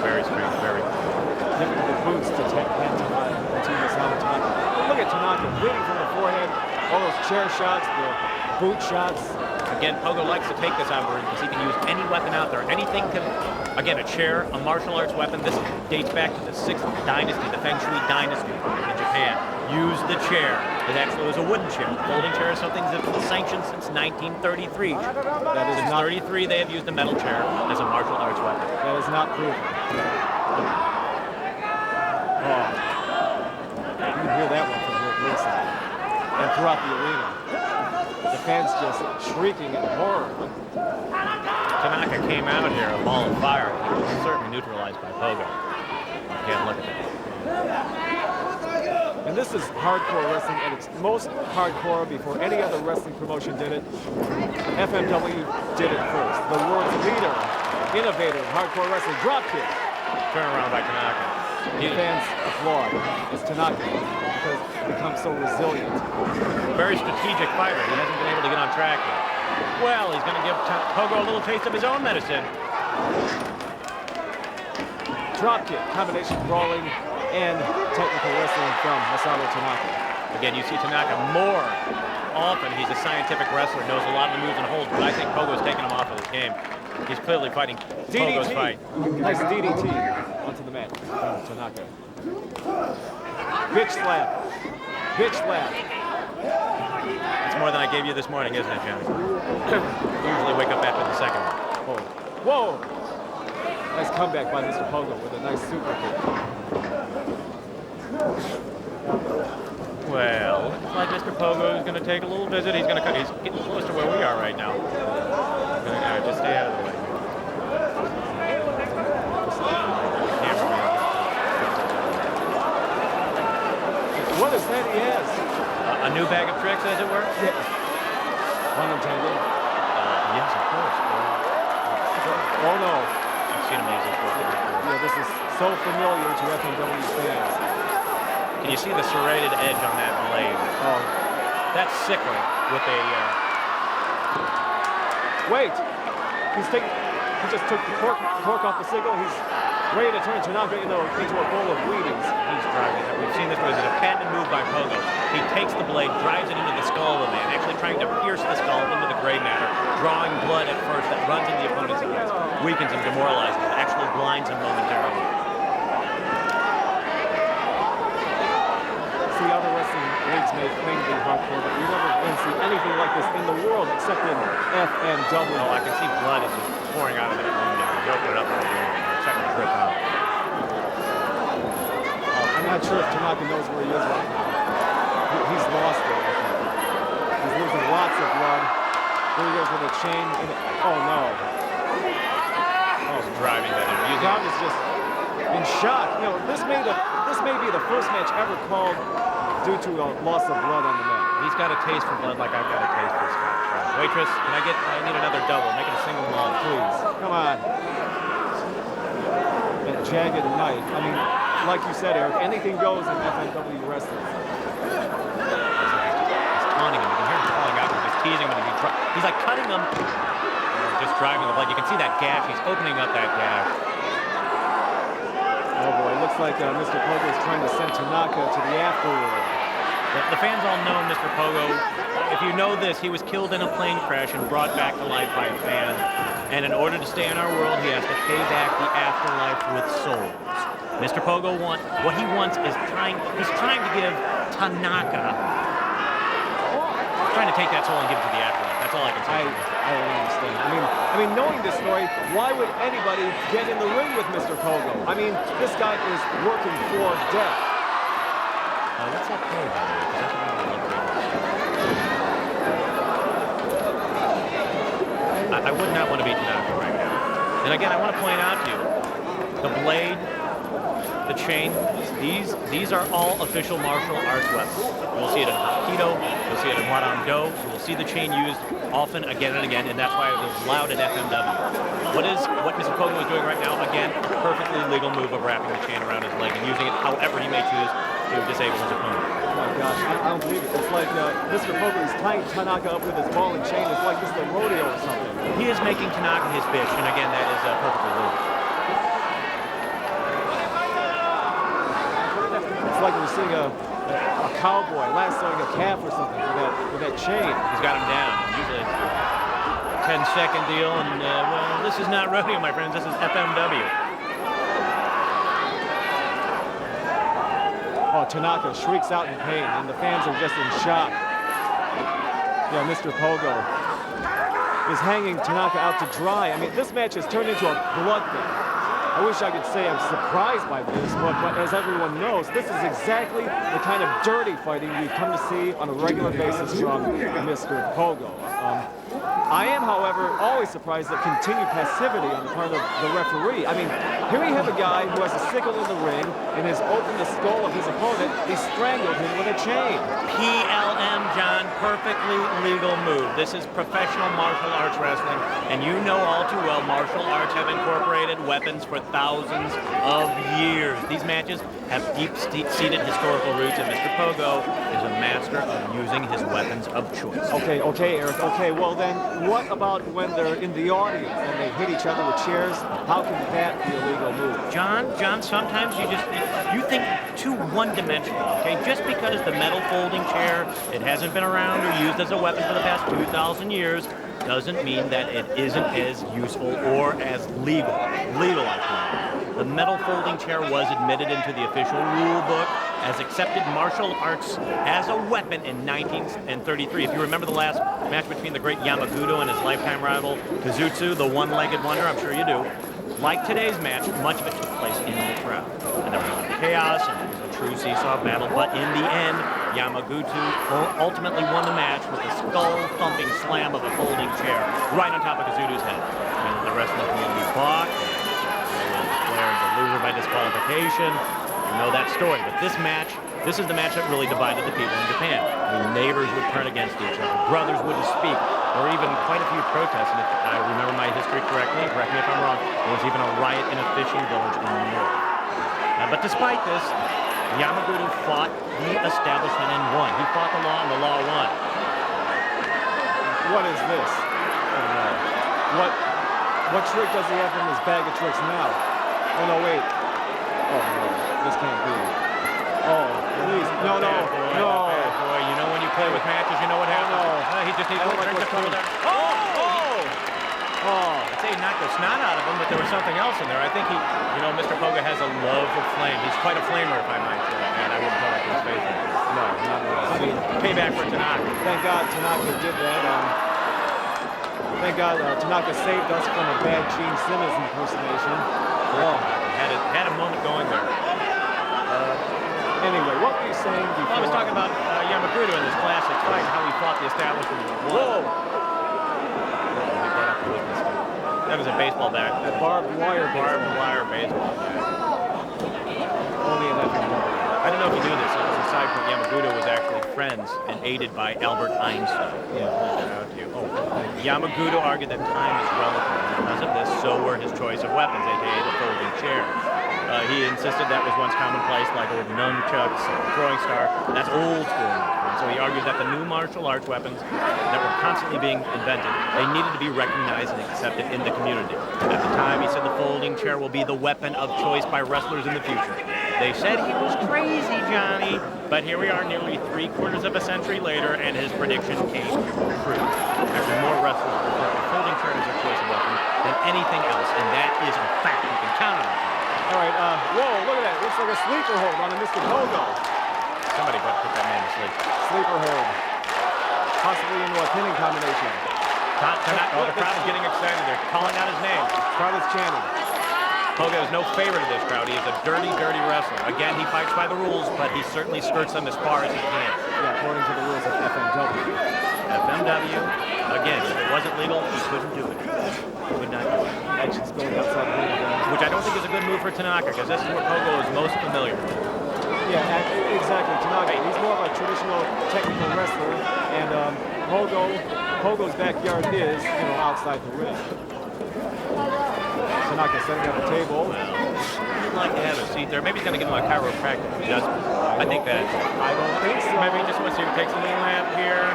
Very strange, very... Giving the boots to Masaru Tanaka. Look at Tanaka bleeding from the forehead. All those chair shots, the boot shots. Again, Pogo likes to take this opportunity because he can use any weapon out there. Anything can... Again, a chair, a martial arts weapon. This dates back to the 6th dynasty, the Feng Shui dynasty in Japan. Use the chair. It actually was a wooden chair. Folding chair is something that's been sanctioned since 1933. Since 33, they have used a metal chair as a martial arts weapon. That is not proven. Oh. You can hear that one from here at ringside. And throughout the arena. The fans just shrieking in horror. Tanaka came out here, a ball of fire. He was certainly neutralized by Pogo. Again, look at that. And this is hardcore wrestling at its most hardcore before any other wrestling promotion did it. FMW did it first. The world's leader, innovator in hardcore wrestling, dropkick. Turn around by Tanaka. Fans applaud as Tanaka because he becomes so resilient. Very strategic fighter. He hasn't been able to get on track yet. Well, he's going to give Pogo a little taste of his own medicine. Dropkick, combination brawling and technical wrestling from Masaru Tanaka. Again, you see Tanaka more often. He's a scientific wrestler, knows a lot of the moves and holds, but I think Pogo's taking him off of his game. He's clearly fighting Pogo's fight. Nice DDT onto the mat from Tanaka. Bitch slap. Bitch slap. It's more than I gave you this morning, isn't it, Johnny? Usually wake up after the second one. Whoa! Nice comeback by Mr. Pogo with a nice super kick. Well, looks like Mr. Pogo is going to take a little visit. He's getting close to where we are right now. I'm going to just stay out of the way. What is that he has? A new bag of tricks, as it were? Yeah. Pun intended. Yes, of course. Oh no. I've seen him use this before. Yeah, this is so familiar to FMW fans. Can you see the serrated edge on that blade? Oh, That's sickling with a... wait. He just took the cork off the signal. He's ready to turn Tanaka into a bowl of Wheaties. He's driving it. We've seen this was a patented move by Pogo. He takes the blade, drives it into the skull of the man, actually trying to pierce the skull into the gray matter, drawing blood at first that runs into the opponent's eyes, weakens him, demoralizes him, actually blinds him momentarily. See, other wrestling leagues may claim to be hardcore, but you never can see anything like this in the world except in FMW. Oh, I can see blood is just pouring out of that wound now. He's opening up right here. Checking the drip out. I'm not sure if Tanaka knows where he is right now. He's lost it, I think. He's losing lots of blood. There he goes with a chain. Oh, no. He's driving that in. The crowd is just in shock. You know, this may be the first match ever called due to a loss of blood on the mat. He's got a taste for blood like I've got a taste for scotch. Waitress, I need another double. Make it a single malt, please. Come on. That jagged knife. I mean, like you said, Eric, anything goes in FMW wrestling. He's taunting him. You can hear him calling out. He's just teasing him. He's like cutting him. Just driving the blood. You can see that gash. He's opening up that gash. Oh boy, it looks like Mr. Pogo is trying to send Tanaka to the afterworld. The fans all know Mr. Pogo. If you know this, he was killed in a plane crash and brought back to life by a fan. And in order to stay in our world, he has to pay back the afterlife with souls. Mr. Pogo what he wants is he's trying to give Tanaka, trying to take that soul and give it to the afterlife. That's all I can say. I don't understand. I mean, knowing this story, why would anybody get in the ring with Mr. Pogo? I mean, this guy is working for death. What's that play, by the way? 'Cause that's what I would love to know. I would not want to beat Tanaka right now. And again, I want to point out to you, the blade, the chain, these are all official martial arts weapons. You'll see it in Hapkido, you'll see it in Hwarang-do, you'll see the chain used often again and again, and that's why it was allowed at FMW. What Mr. Pogo is doing right now, again, a perfectly legal move of wrapping the chain around his leg and using it however he may choose to disable his opponent. Oh my gosh, I don't believe it. It's like Mr. Pogo is tying Tanaka up with his ball and chain. It's like this is a rodeo or something. He is making Tanaka his bitch, and again, that is perfectly legal. It's like we're seeing a cowboy lassoing a calf or something with that chain. He's got him down. Usually it's a 10-second deal, and well, this is not rodeo, my friends. This is FMW. Oh, Tanaka shrieks out in pain, and the fans are just in shock. Yeah, Mr. Pogo is hanging Tanaka out to dry. I mean, this match has turned into a bloodbath. I wish I could say I'm surprised by this, but as everyone knows, this is exactly the kind of dirty fighting we've come to see on a regular basis from Mr. Pogo. I am, however, always surprised at continued passivity on the part of the referee. I mean, here we have a guy who has a sickle in the ring and has opened the skull of his opponent. He strangled him with a chain. PLM, John, perfectly legal move. This is professional martial arts wrestling, and you know all too well martial arts have incorporated weapons for thousands of years. These matches have deep-seated historical roots, and Mr. Pogo is a master of using his weapons of choice. Okay, Eric. Okay, well then, what about when they're in the audience and they hit each other with chairs? How can that be a legal move? John, sometimes you think too one-dimensional, okay? Just because the metal folding chair, it hasn't been around or used as a weapon for the past 2,000 years, doesn't mean that it isn't as useful or as legal. The metal folding chair was admitted into the official rule book as accepted martial arts as a weapon in 1933. If you remember the last match between the great Yamagudo and his lifetime rival Kazutsu, the one-legged wonder, I'm sure you do. Like today's match, much of it took place in the crowd. And there was a lot of chaos, and it was a true seesaw battle, but in the end, Yamaguchi ultimately won the match with a skull-thumping slam of a folding chair right on top of Kazuto's head. And the wrestling community balked, and declared the loser by disqualification. You know that story, but this match This is the match that really divided the people in Japan. I mean, neighbors would turn against each other. Brothers wouldn't speak. There were even quite a few protests. And if I remember my history correctly, correct me if I'm wrong, there was even a riot in a fishing village in the north. But despite this, Yamaguchi fought the establishment and won. He fought the law and the law won. What is this? Oh no. What trick does he have in his bag of tricks now? Oh no, wait. Oh no, this can't be. Oh, please. No. Boy, you know when you play with matches, you know what happens. He just needs to drink the cool down. I'd say he knocked the snot out of him, but there was something else in there. I think Mr. Poga has a love for flame. He's quite a flamer, if I might say. And I wouldn't tell that to his face. No, not at all. I mean, payback for Tanaka. Thank God Tanaka did that. Thank God Tanaka saved us from a bad Gene Simmons impersonation. Had a moment going there. Anyway, what were you saying before? Well, I was talking about Yamaguchi in this classic fight and how he fought the establishment. Whoa! That was a baseball bat. That barbed wire baseball bat. Only in FMW. I don't know if you knew this. It was a side point. Yamaguchi was actually friends and aided by Albert Einstein. Yeah. I'll point that out to you. Yamaguchi argued that time is relative. Because of this, so were his choice of weapons, aka the folding chair. He insisted that was once commonplace, like old nunchucks, throwing star. That's old school. And so he argued that the new martial arts weapons that were constantly being invented, they needed to be recognized and accepted in the community. At the time, he said the folding chair will be the weapon of choice by wrestlers in the future. They said he was crazy, Johnny, but here we are nearly 3/4 of a century later, and his prediction came true. After more wrestlers prefer a folding chair as their choice of weapon than anything else, and that is a fact. You can count on it. All right, whoa, look at that. Looks like a sleeper hold on a Mr. Pogo. Somebody better put that man to sleep. Sleeper hold. Possibly into a pinning combination. The crowd is getting excited. They're calling out his name. Crowd is chanting. Poga is no favorite of this crowd. He is a dirty, dirty wrestler. Again, he fights by the rules, but he certainly skirts them as far as he can. Yeah, according to the rules of FMW. FMW, again, if it wasn't legal, he couldn't do it. He would not do it. Actions going outside the ring again. Which I don't think is a good move for Tanaka, because this is where Pogo is most familiar. Yeah, exactly. Tanaka, he's more of a traditional technical wrestler, and Pogo's backyard is, outside the ring. Tanaka setting up a table. He'd like to have a seat there. Maybe he's going to give him a chiropractic adjustment. I think that. I don't think so. Maybe he just wants to take a little nap here.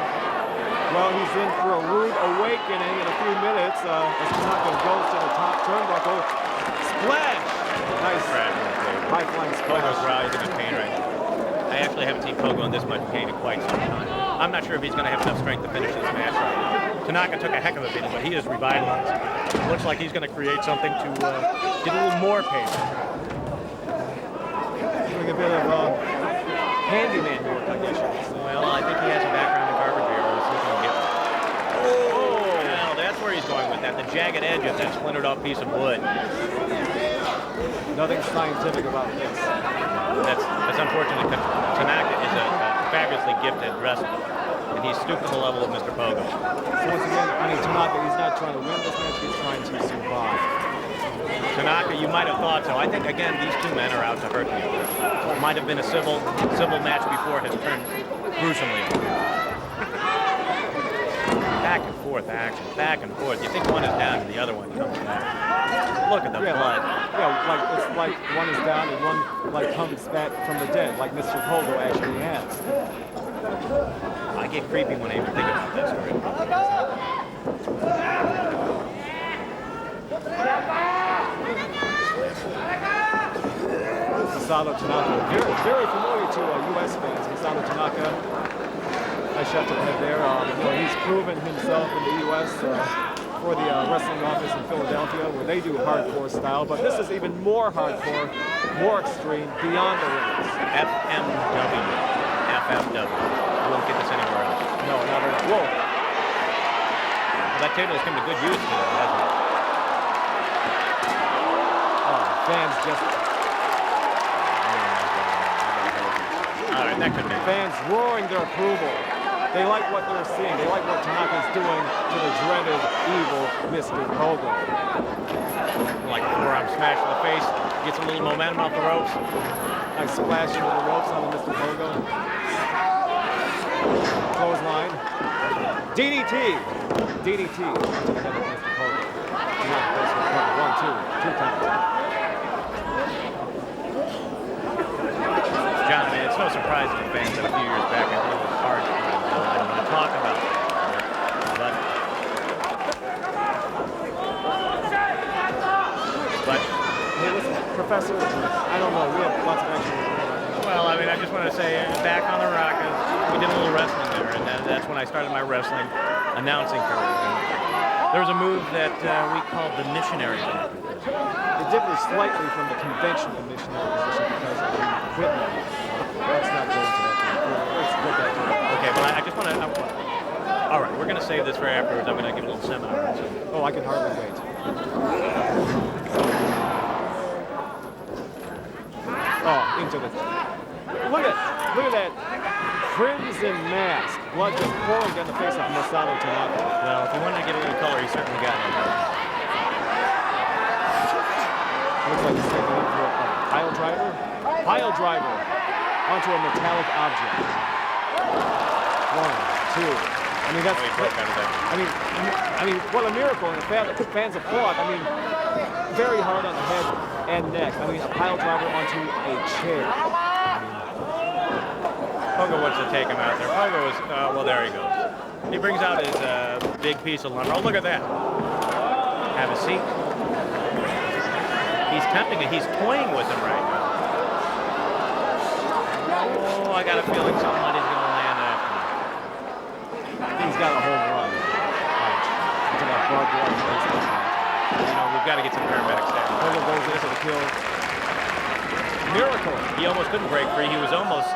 Well, he's in for a rude awakening in a few minutes as Tanaka goes to the top turnbuckle. Splash! Nice high-flying splash. Pogo's writhing in pain right now. I actually haven't seen Pogo in this much pain in quite some time. I'm not sure if he's going to have enough strength to finish this match right now. Tanaka took a heck of a beating, but he is revitalized. Looks like he's going to create something to get a little more pain. Doing a bit of handyman work, I guess you could say. Well, I think he has a background in carpentry, or he's looking to get one. Oh! Now, that's where he's going with that. The jagged edge of that splintered off piece of wood. Nothing scientific about this. That's unfortunate because Tanaka is a fabulously gifted wrestler. And he's stooped to the level of Mr. Pogo. So once again, Tanaka, he's not trying to win this match, he's trying to survive. Tanaka, you might have thought so. I think, again, these two men are out to hurt each other. It might have been a civil match before has turned gruesomely ugly. Back and forth action, back and forth. You think one is down and the other one comes back. Look at the blood. It's like one is down and one comes back from the dead, like Mr. Pogo actually has. I get creepy when I even think about that story. Masato Tanaka, very familiar to U.S. fans. Masato Tanaka, nice shot to the head there. He's proven himself in the U.S. For the wrestling office in Philadelphia, where they do hardcore style, but this is even more hardcore, more extreme, beyond the rings. FMW. You won't get this anywhere else. No, not at all. Whoa. Well, that table has come to good use today, hasn't it? Fans just... All right, that could be. Fans roaring their approval. They like what they're seeing. They like what Tanaka's doing to the dreaded, evil Mr. Pogo. Like a forearm smash to the face. Gets a little momentum off the ropes. Nice splash into the ropes on the Mr. Pogo. Clothesline. DDT. DDT. To the head of Mr. Pogo. Not this one. Cover. 1, 2. 2 count. John, I mean, it's no surprise to the fans that a few years back I think it was hard to talk about. But Hey, listen, Professor, I don't know. We have lots of action. well, I mean, I just want to say, back on the Rocket, we did a little wrestling there, and that's when I started my wrestling announcing career. And there was a move that we called the missionary move. It differs slightly from the conventional missionary position because of the equipment. Let's not go into that. Let's go back to that. Okay, but I just want to. All right, we're going to save this for afterwards. I'm going to give a little seminar. Oh, I can hardly wait. Oh, into the. Look at that crimson mask. Blood just pouring down the face of Masato Tanaka. Well, if he wanted to get a little color, he certainly got it. Looks like he's taking it for a pile driver. Pile driver onto a metallic object. 1, 2. I mean, that's. I mean, what a miracle! And the fans applaud. I mean, very hard on the head and neck. I mean, a pile driver onto a chair. Pogo wants to take him out there. Pogo is, well, there he goes. He brings out his big piece of lumber. Oh, look at that. Have a seat. He's tempting it. He's toying with him right now. Oh, I got a feeling somebody's going to land after him. He's got a home run. Into that barbed wire baseball. You know, we've got to get some paramedics there. Pogo goes in for the kill. Miracle. He almost couldn't break free. He was almost,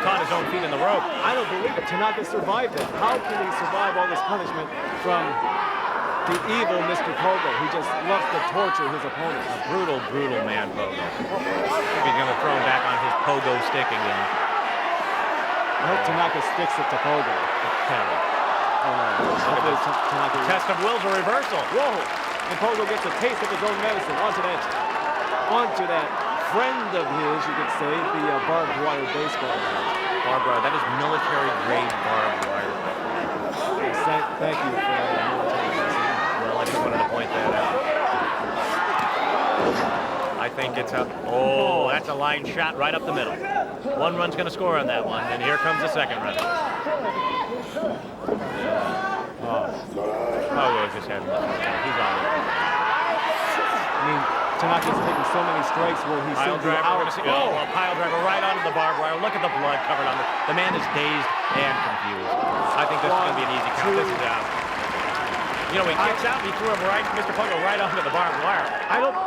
caught his own feet in the rope. I don't believe it. Tanaka survived it. How can he survive all this punishment from the evil Mr. Pogo, who just loves to torture his opponent? A brutal, brutal man, Pogo. He's going to throw him back on his Pogo stick again. I hope Tanaka sticks it to Pogo. Oh no. Hopefully Tanaka. Test of will's a reversal. Whoa! And Pogo gets a taste of his own medicine. Onto that friend of his, you could say, the barbed wire baseball. Barbed wire. That is military grade barbed wire. Thank you for that military medicine. Well, I just wanted to point that out. I think it's a. Oh, that's a line shot right up the middle. One run's going to score on that one, and here comes the second run. Pogo just having fun. He's on it. I mean, Tanaka's taking so many strikes where he Pile seems to be driver, out. oh, a pile driver right onto the barbed wire. Look at the blood covered on it. The man is dazed and confused. I think this is going to be an easy count. This is out. You know, he kicks out, he threw him right, Mr. Pogo, right onto the barbed wire.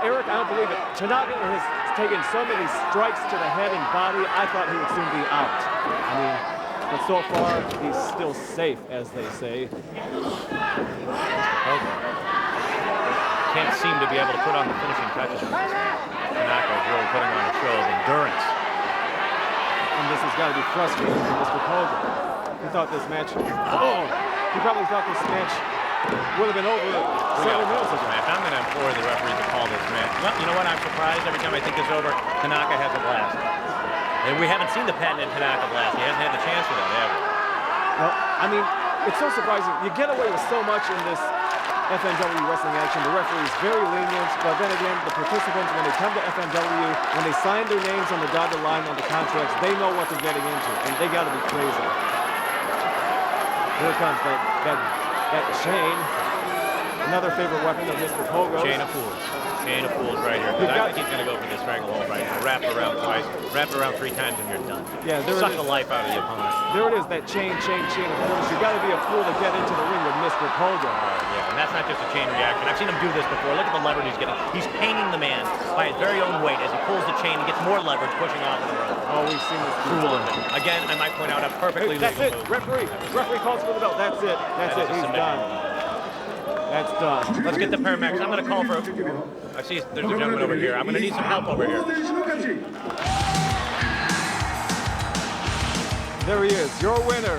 Eric, I don't believe it. Tanaka has taken so many strikes to the head and body, I thought he would soon be out. I mean, but so far, he's still safe, as they say. Pogo can't seem to be able to put on the finishing touches on this man. Tanaka is really putting on a show of endurance. And this has got to be frustrating for Mr. Pogo. He thought this match, he probably thought this match would have been over several minutes ago. I'm going to implore the referee to call this match. Well, you know what? I'm surprised every time I think it's over, Tanaka has a blast. And we haven't seen the patented Tanaka blast. He hasn't had the chance for that ever. Well, I mean, it's so surprising. You get away with so much in this FMW wrestling action. The referee is very lenient, but then again, the participants, when they come to FMW, when they sign their names on the dotted line on the contracts, they know what they're getting into, and they got to be crazy. Here comes that chain. Another favorite weapon of Mr. Pogo. Chain of fools. Chain of fools right here. I think he's going to go for the stranglehold right here. Wrap it around twice. Wrap it around 3 times and you're done. Yeah, there Suck it the is. life out of the opponent. There it is, that chain of fools. You got to be a fool to get into the ring with Mr. Pogo. Yeah, and that's not just a chain reaction. I've seen him do this before. Look at the leverage he's getting. He's painting the man by his very own weight as he pulls the chain and gets more leverage pushing off of the rope. Oh, we've seen this Cruel before. of him. Again, I might point out a perfectly That's legal it. move. Referee calls for the belt. That's it. That's That it. is a He's submission. done. That's done. Let's get the paramedics. I'm going to call for. I see there's a gentleman over here. I'm going to need some help over here. There he is, your winner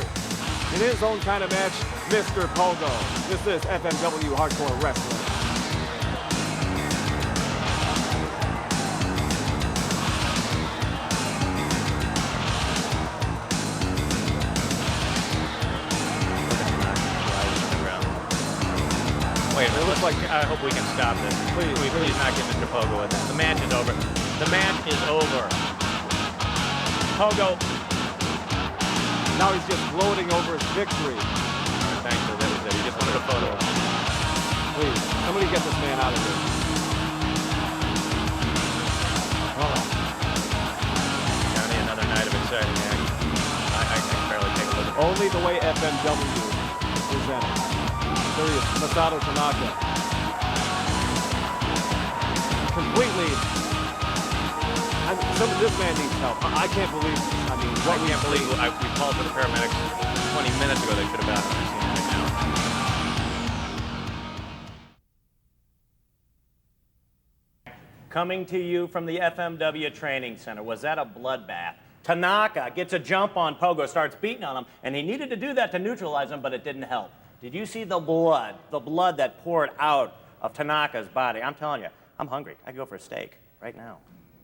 in his own kind of match, Mr. Pogo. This is FMW Hardcore Wrestling. I hope we can stop this. Please not get Mr. Pogo with this. The match is over. The match is over. Pogo. Now he's just gloating over his victory. Thanks for that. He just wanted a photo. Please, somebody get this man out of here. Johnny, another night of exciting action. I can barely take a look at Only the way FMW is presented. Serious Masato Tanaka. Completely. This man needs help. I can't believe. I mean, I can't believe we called for the paramedics 20 minutes ago. They should have been on the scene right now. Coming to you from the FMW Training Center. Was that a bloodbath? Tanaka gets a jump on Pogo, starts beating on him, and he needed to do that to neutralize him, but it didn't help. Did you see the blood that poured out of Tanaka's body? I'm telling you, I'm hungry. I could go for a steak right now.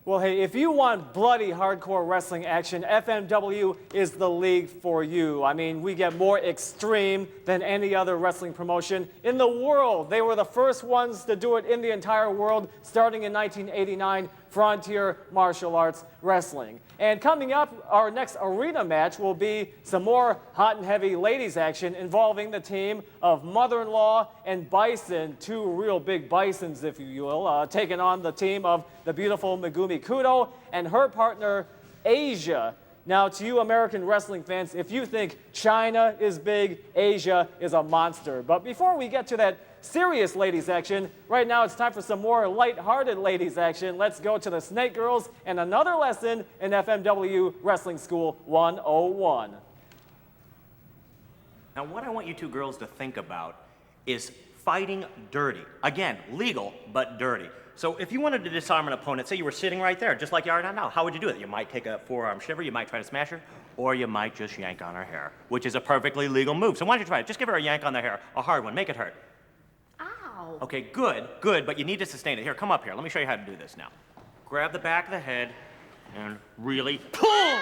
Well, hey, if you want bloody hardcore wrestling action, FMW is the league for you. I mean, we get more extreme than any other wrestling promotion in the world. They were the first ones to do it in the entire world, starting in 1989, Frontier Martial Arts Wrestling. And coming up, our next arena match will be some more hot and heavy ladies action involving the team of Mother-in-Law and Bison, two real big bisons, if you will, taking on the team of the beautiful Megumi Kudo and her partner, Asia. Now, to you American wrestling fans, if you think China is big, Asia is a monster. But before we get to that serious ladies action, right now it's time for some more light-hearted ladies action. Let's go to the Snake Girls and another lesson in FMW Wrestling School 101. Now, what I want you two girls to think about is fighting dirty. Again, legal, but dirty. So if you wanted to disarm an opponent, say you were sitting right there, just like you are now, how would you do it? You might take a forearm shiver, you might try to smash her, or you might just yank on her hair, which is a perfectly legal move. So why don't you try it? Just give her a yank on the hair, a hard one, make it hurt. Ow. Okay, good, but you need to sustain it. Here, come up here. Let me show you how to do this now. Grab the back of the head and really pull.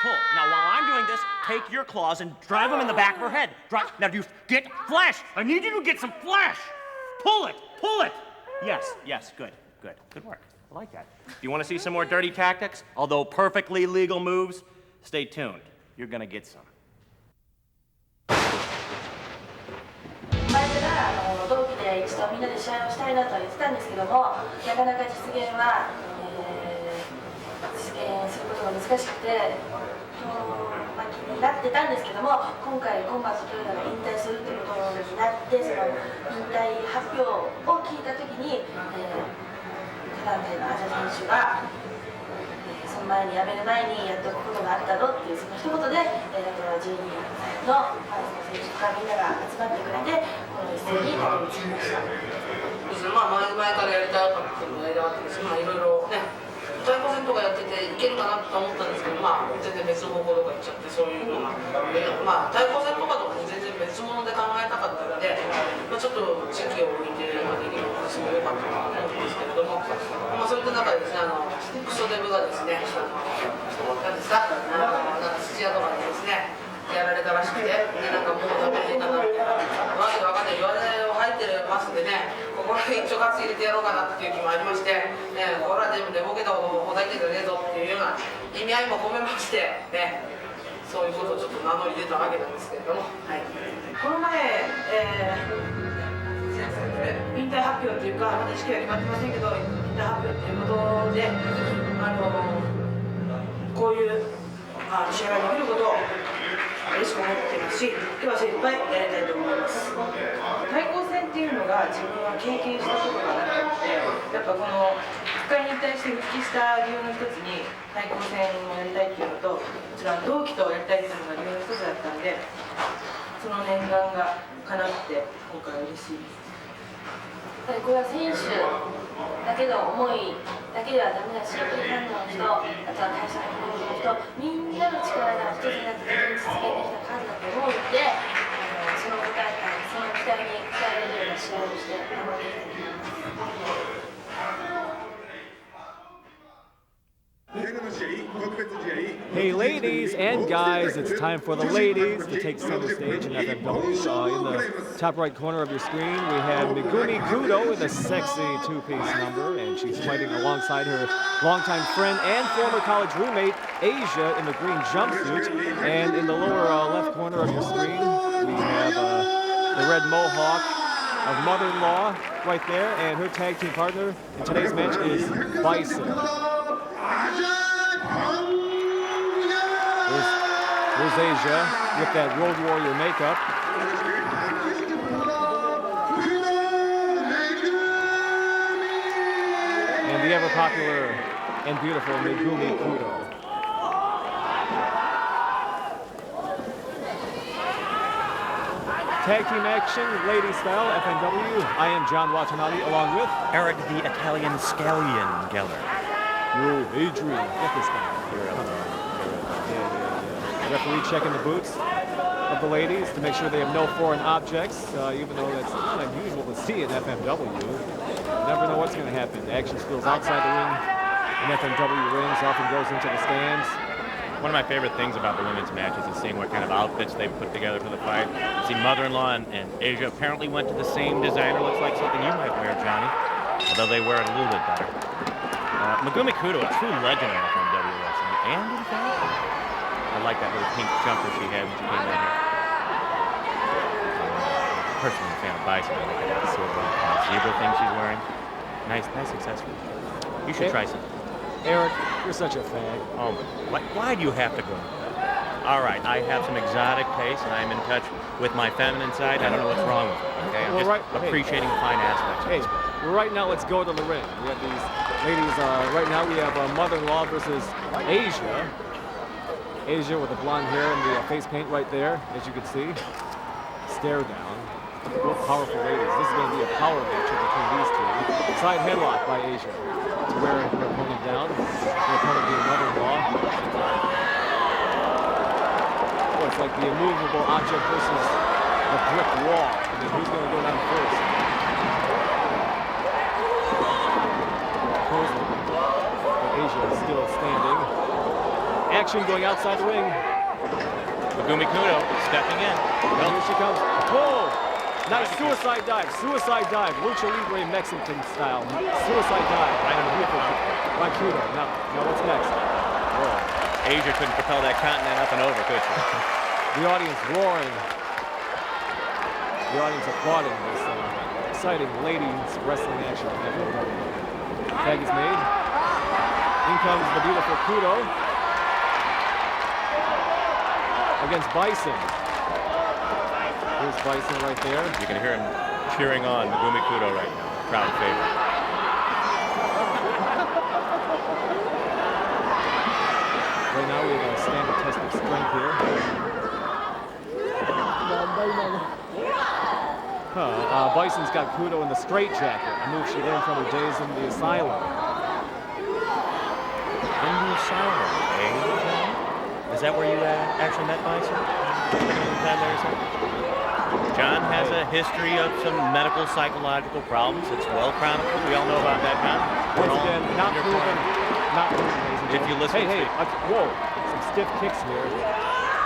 Pull. Now, while I'm doing this, take your claws and drive them in the back of her head. Now, do you get flesh? I need you to get some flesh. Pull it. Yes, good work. I like that. Do you want to see some more dirty tactics? Although perfectly legal moves, stay tuned. You're gonna get some. 前から同期で一度みんなで試合をしたいなとは言ってたんですけども、なかなか実現は、実現することが難しくて、気になってたんですけども、今回コンバットトヨタが引退するということになって、その引退発表を聞いたときに、他団体のアジャ選手が、その前に辞める前にやっておくことがあったのっていうその一言で、あとは12の選手とかみんなが集まってくれて、この一戦にたどり着きました。前々からやりたかったのが間があってです、いろいろね、対抗戦とかやってていけるかなと思ったんですけど、全然別の方向とか行っちゃって、そういうのが、対抗戦とかに全然別物で考えたかったので、ちょっと時期を置いてできるのがすごい良かったなと思うんですけれども、そういった中でですね、クソデブがですね、なんですか、土屋とかにですね、やられたらしくて、なんかもうダメだなみたいな、わけわかんない言われを入ってますんでね、ここら一丁ガツ入れてやろうかなっていう気もありまして、これは全部寝ぼけたことを答えてくれねえぞっていうような意味合いも込めまして、そういうことをちょっと名乗り出たわけなんですけれども、この前、引退発表というか、まだ時期は決まってませんけど、引退発表ということで、こういう試合ができることを嬉しく思っていますし、今日は精一杯やりたいと思います。対抗戦っていうのが自分は経験したことがなくて、やっぱこの一回引退して復帰した理由の一つに対抗戦をやりたいっていうのと、もちろん同期とやりたいっていうのが理由の一つだったんで、その念願が叶って今回は嬉しいです。やっぱりこれは選手だけの思いだけではダメだし、やっぱりファンの人、あとは会社の人、みんなの力が一つになって実現できた数だと思うので、その期待に応えれるような試合をして頑張っていきたいと思います。夜の試合、特別試合、Hey, ladies and guys, it's time for the ladies to take center stage in FMW. In the top right corner of your screen, we have Megumi Kudo with a sexy two-piece number, and she's fighting alongside her longtime friend and former college roommate, Asia, in the green jumpsuit. And in the lower left corner of your screen, we have the red mohawk of mother-in-law right there, and her tag team partner in today's match is Bison. Here's Asia with that Road Warrior makeup. And the ever-popular and beautiful Megumi Kudo. Tag team action, ladies style, FNW. I am John Watanabe, along with Eric the Italian Scallion Geller. Yo, Adrian, get this guy. Referee checking the boots of the ladies to make sure they have no foreign objects, even though that's not unusual to see in FMW. You never know what's going to happen. Action spills outside the ring in FMW rings, often goes into the stands. One of my favorite things about the women's matches is seeing what kind of outfits they've put together for the fight. See, mother-in-law and Asia apparently went to the same designer. Looks like something you might wear, Johnny, although they wear it a little bit better. Megumi Kudo, a true legend in FMW wrestling, and in fact, I like that little pink jumper she had when she came in here. Personally, a fan of Bison. I like that silver zebra thing she's wearing. Nice accessory. You should try something. Eric, you're such a fag. Oh, why do you have to go? All right, I have some exotic taste, and I'm in touch with my feminine side. I don't know what's wrong with it, okay? I'm just appreciating the fine aspects. Hey, well, right now, let's go to the ring. We have these ladies, right now we have mother-in-law versus Asia. Asia with the blonde hair and the face paint right there, as you can see. Stare down. Both powerful ladies. This is going to be a power match between these two. Side headlock by Asia to wear her opponent down. Her opponent being mother-in-law. Oh, it's like the immovable object versus the brick wall. I mean, who's going to go down first? But Asia is still standing. Action going outside the ring. Megumi Kudo stepping in. Well, here she comes. Oh! Nice suicide dive. Suicide dive. Lucha Libre Mexican style. Suicide dive. Right on the vehicle. By Kudo. Now what's next? Whoa. Asia couldn't propel that continent up and over, could she? The audience roaring. The audience applauding this exciting ladies wrestling action. Tag is made. In comes the beautiful Kudo against Bison. Here's Bison right there. You can hear him cheering on Megumi Kudo right now. Proud favorite. Right now we have a standard test of strength here. Bison's got Kudo in the straitjacket, a move she learned from her days in the asylum. In the asylum, eh? Is that where you actually met Bison? John has a history of some medical psychological problems. It's well chronicled. We all know about that, John. Once again, not proven, ladies and if you listen hey, whoa, some stiff kicks here.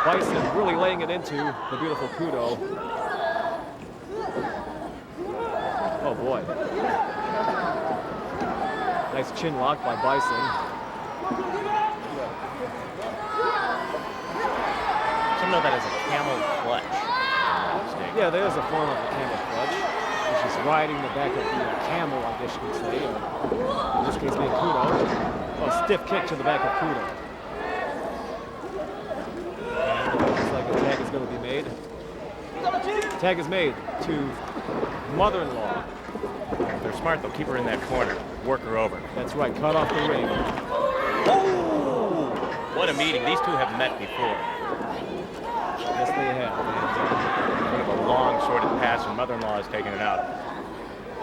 Bison really laying it into the beautiful Kudo. Oh boy. Nice chin lock by Bison. Some know that as a camel clutch. Yeah, there's a form of a camel clutch, which is riding the back of the camel, I guess you could say. In this case, being Kudo. Oh, stiff kick to the back of Kudo. And it looks like a tag is going to be made. Tag is made to mother-in-law. If they're smart, they'll keep her in that corner, work her over. That's right, cut off the ring. Oh! What a meeting. These two have met before. Yes, they have. A long sordid pass, and mother-in-law has taken it out.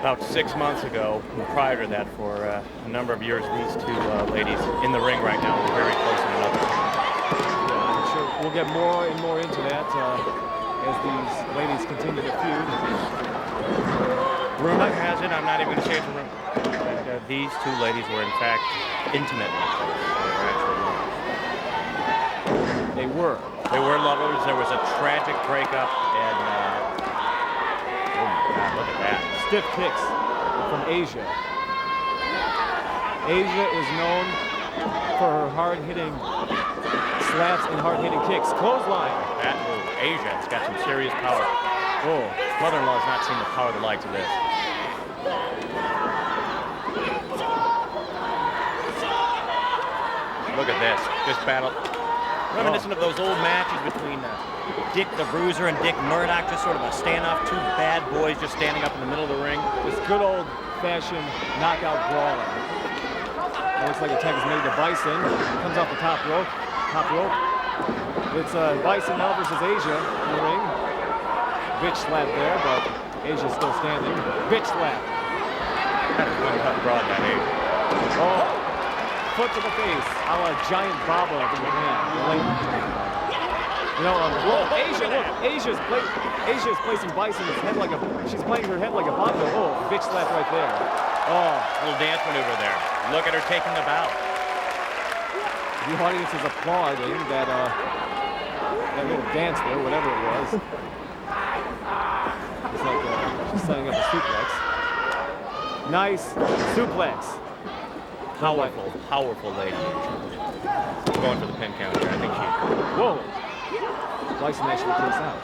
About 6 months ago, and prior to that, for a number of years, these two ladies in the ring right now are very close to another. Yeah, I'm sure we'll get more and more into that as these ladies continue to feud. Rumor has it, I'm not even going to say it's a rumor, that these two ladies were in fact intimately close. They were actually one. were. They were lovers. There was a tragic breakup, and oh my God, look at that. Stiff kicks from Asia. Asia is known for her hard-hitting slaps and hard-hitting kicks. Clothesline. That move, Asia, it's got some serious power. Oh, Mother-in-law's not seen the power the likes of this. Look at this, this battle. Reminiscent of those old matches between Dick the Bruiser and Dick Murdoch, just sort of a standoff, two bad boys just standing up in the middle of the ring. this good old-fashioned knockout brawler. It looks like a tag is made to Bison. Comes off the top rope. It's Bison now versus Asia in the ring. Bitch slap there, but Asia's still standing. Bitch slap. That's one cut broad, that Asia. Oh, foot to the face. A la giant bobble in the hand. You know, whoa, Asia, look, Asia's placing Bison's head like she's playing her head like a bongo. Oh, bitch slap right there. Oh, Little dance maneuver there. Look at her taking the bow. the audience is applauding that little dance there, whatever it was. It's like she's setting up a suplex. Nice suplex. Powerful, powerful lady. Going for the pin count here. I think she. Whoa. Bison actually takes out.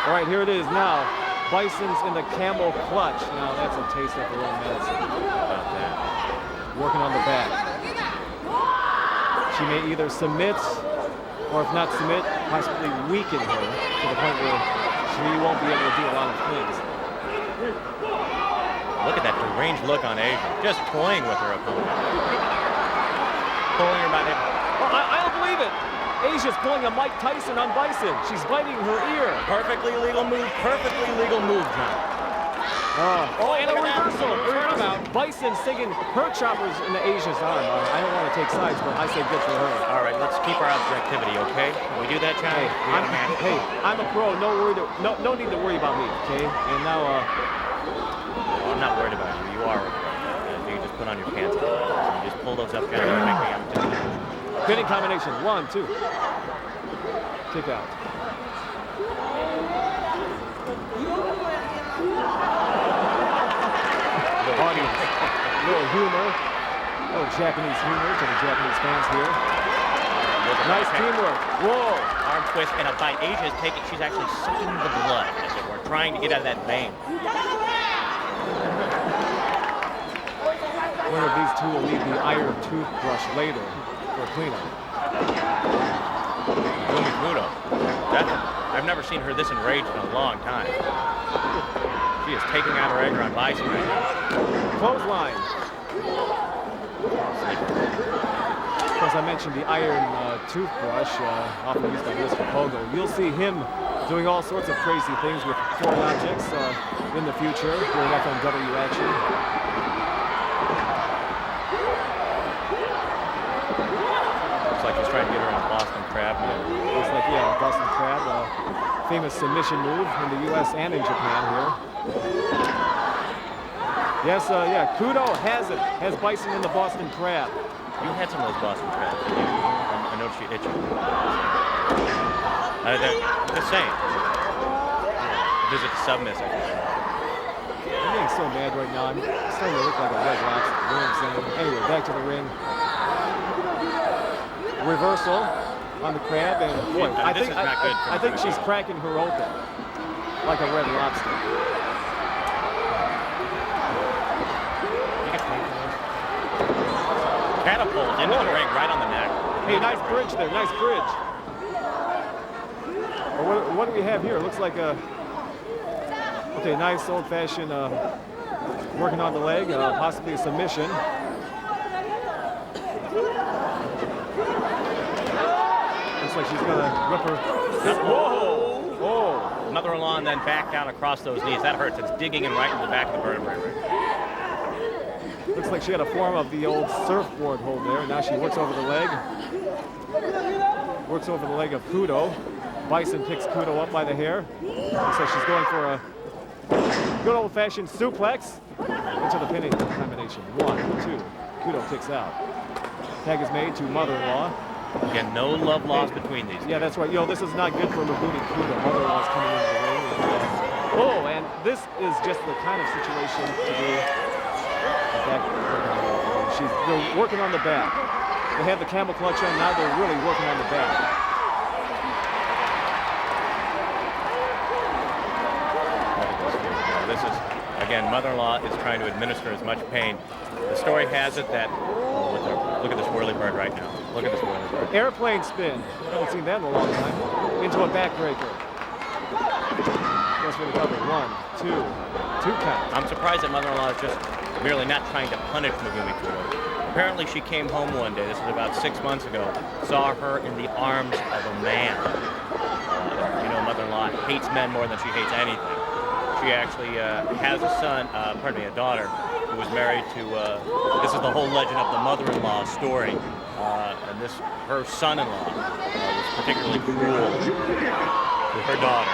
All right, here it is now. Bison's in the camel clutch. Now that's a taste of her own medicine. About that. Working on the back. She may either submit, or if not submit, possibly weaken her to the point where she won't be able to do a lot of things. Look at that deranged look on Asia. Just toying with her opponent. Pulling her by the... Oh, I don't believe it. Asia's pulling a Mike Tyson on Bison. She's biting her ear. Perfectly legal move, John. Oh, and a reversal. Bison singing her choppers into Asia's arm. I don't want to take sides, but I say good for her. All right, let's keep our objectivity, okay? Can we do that, John? Hey, I'm a pro. No need to worry about me, okay? And now, I'm not worried about you. You are a pro. You just put on your pants. You just pull those up, John, and make me objective. pinning combination. 1, 2. Kick out. Audience. Little humor. Little Japanese humor to the Japanese fans here. Nice teamwork. Whoa. Arm twist and a bite. Asia is taking, she's actually sucking the blood, as it were, trying to get out of that vein. One of these two will need the iron toothbrush later for cleanup. Yumi Kudo. I've never seen her this enraged in a long time. She is taking out her anger on Bison right now. Clothesline. Of course, I mentioned the iron toothbrush, often used by Mr. Pogo. You'll see him doing all sorts of crazy things with foreign objects in the future during FMW action. Looks like he's trying to get her on Boston Crab. Looks like, yeah, Boston Crab, famous submission move in the U.S. and in Japan here. Yes, yeah, Kudo has it. Has Bison in the Boston Crab. You had some of those Boston Crabs, didn't you? I noticed you itching. Just saying. Visit submissive. I'm getting so mad right now. I'm starting to look like a red lobster. You know what I'm saying? Anyway, back to the ring. Reversal on the crab, and boy, I think she's cracking her open like a red lobster. Catapult into the ring, right on the neck. Hey, nice bridge there, nice bridge. What do we have here? Looks like a okay, nice old-fashioned working on the leg, possibly a submission. Looks like she's gonna rip her. Whoa! Oh! Mother-in-law and then back down across those knees. That hurts. It's digging in right in the back of the vertebrae. Looks like she had a form of the old surfboard hold there. Now she works over the leg. Works over the leg of Kudo. Bison picks Kudo up by the hair. Looks like she's going for a good old-fashioned suplex into the pinning combination. 1, 2. Kudo kicks out. Tag is made to mother-in-law. Again, no love lost between these. Yeah, that's right. This is not good for Megumi Kudo. Mother-in-law's coming into the ring. And this is just the kind of situation to be. They're working on the back. They have the camel clutch on. Now they're really working on the back. This is, again, mother-in-law is trying to administer as much pain. The story has it that, look at this whirly bird right now. Look at this whirly bird. Airplane spin. Haven't seen that in a long time. Into a backbreaker. Goes for the cover. 1, 2 count. I'm surprised that mother-in-law is just merely not trying to punish Megumi Kudo. Apparently she came home one day, this was about 6 months ago, saw her in the arms of a man. Mother-in-law hates men more than she hates anything. She actually has a daughter who was married to, this is the whole legend of the mother-in-law story. And her son-in-law was particularly cruel to her daughter.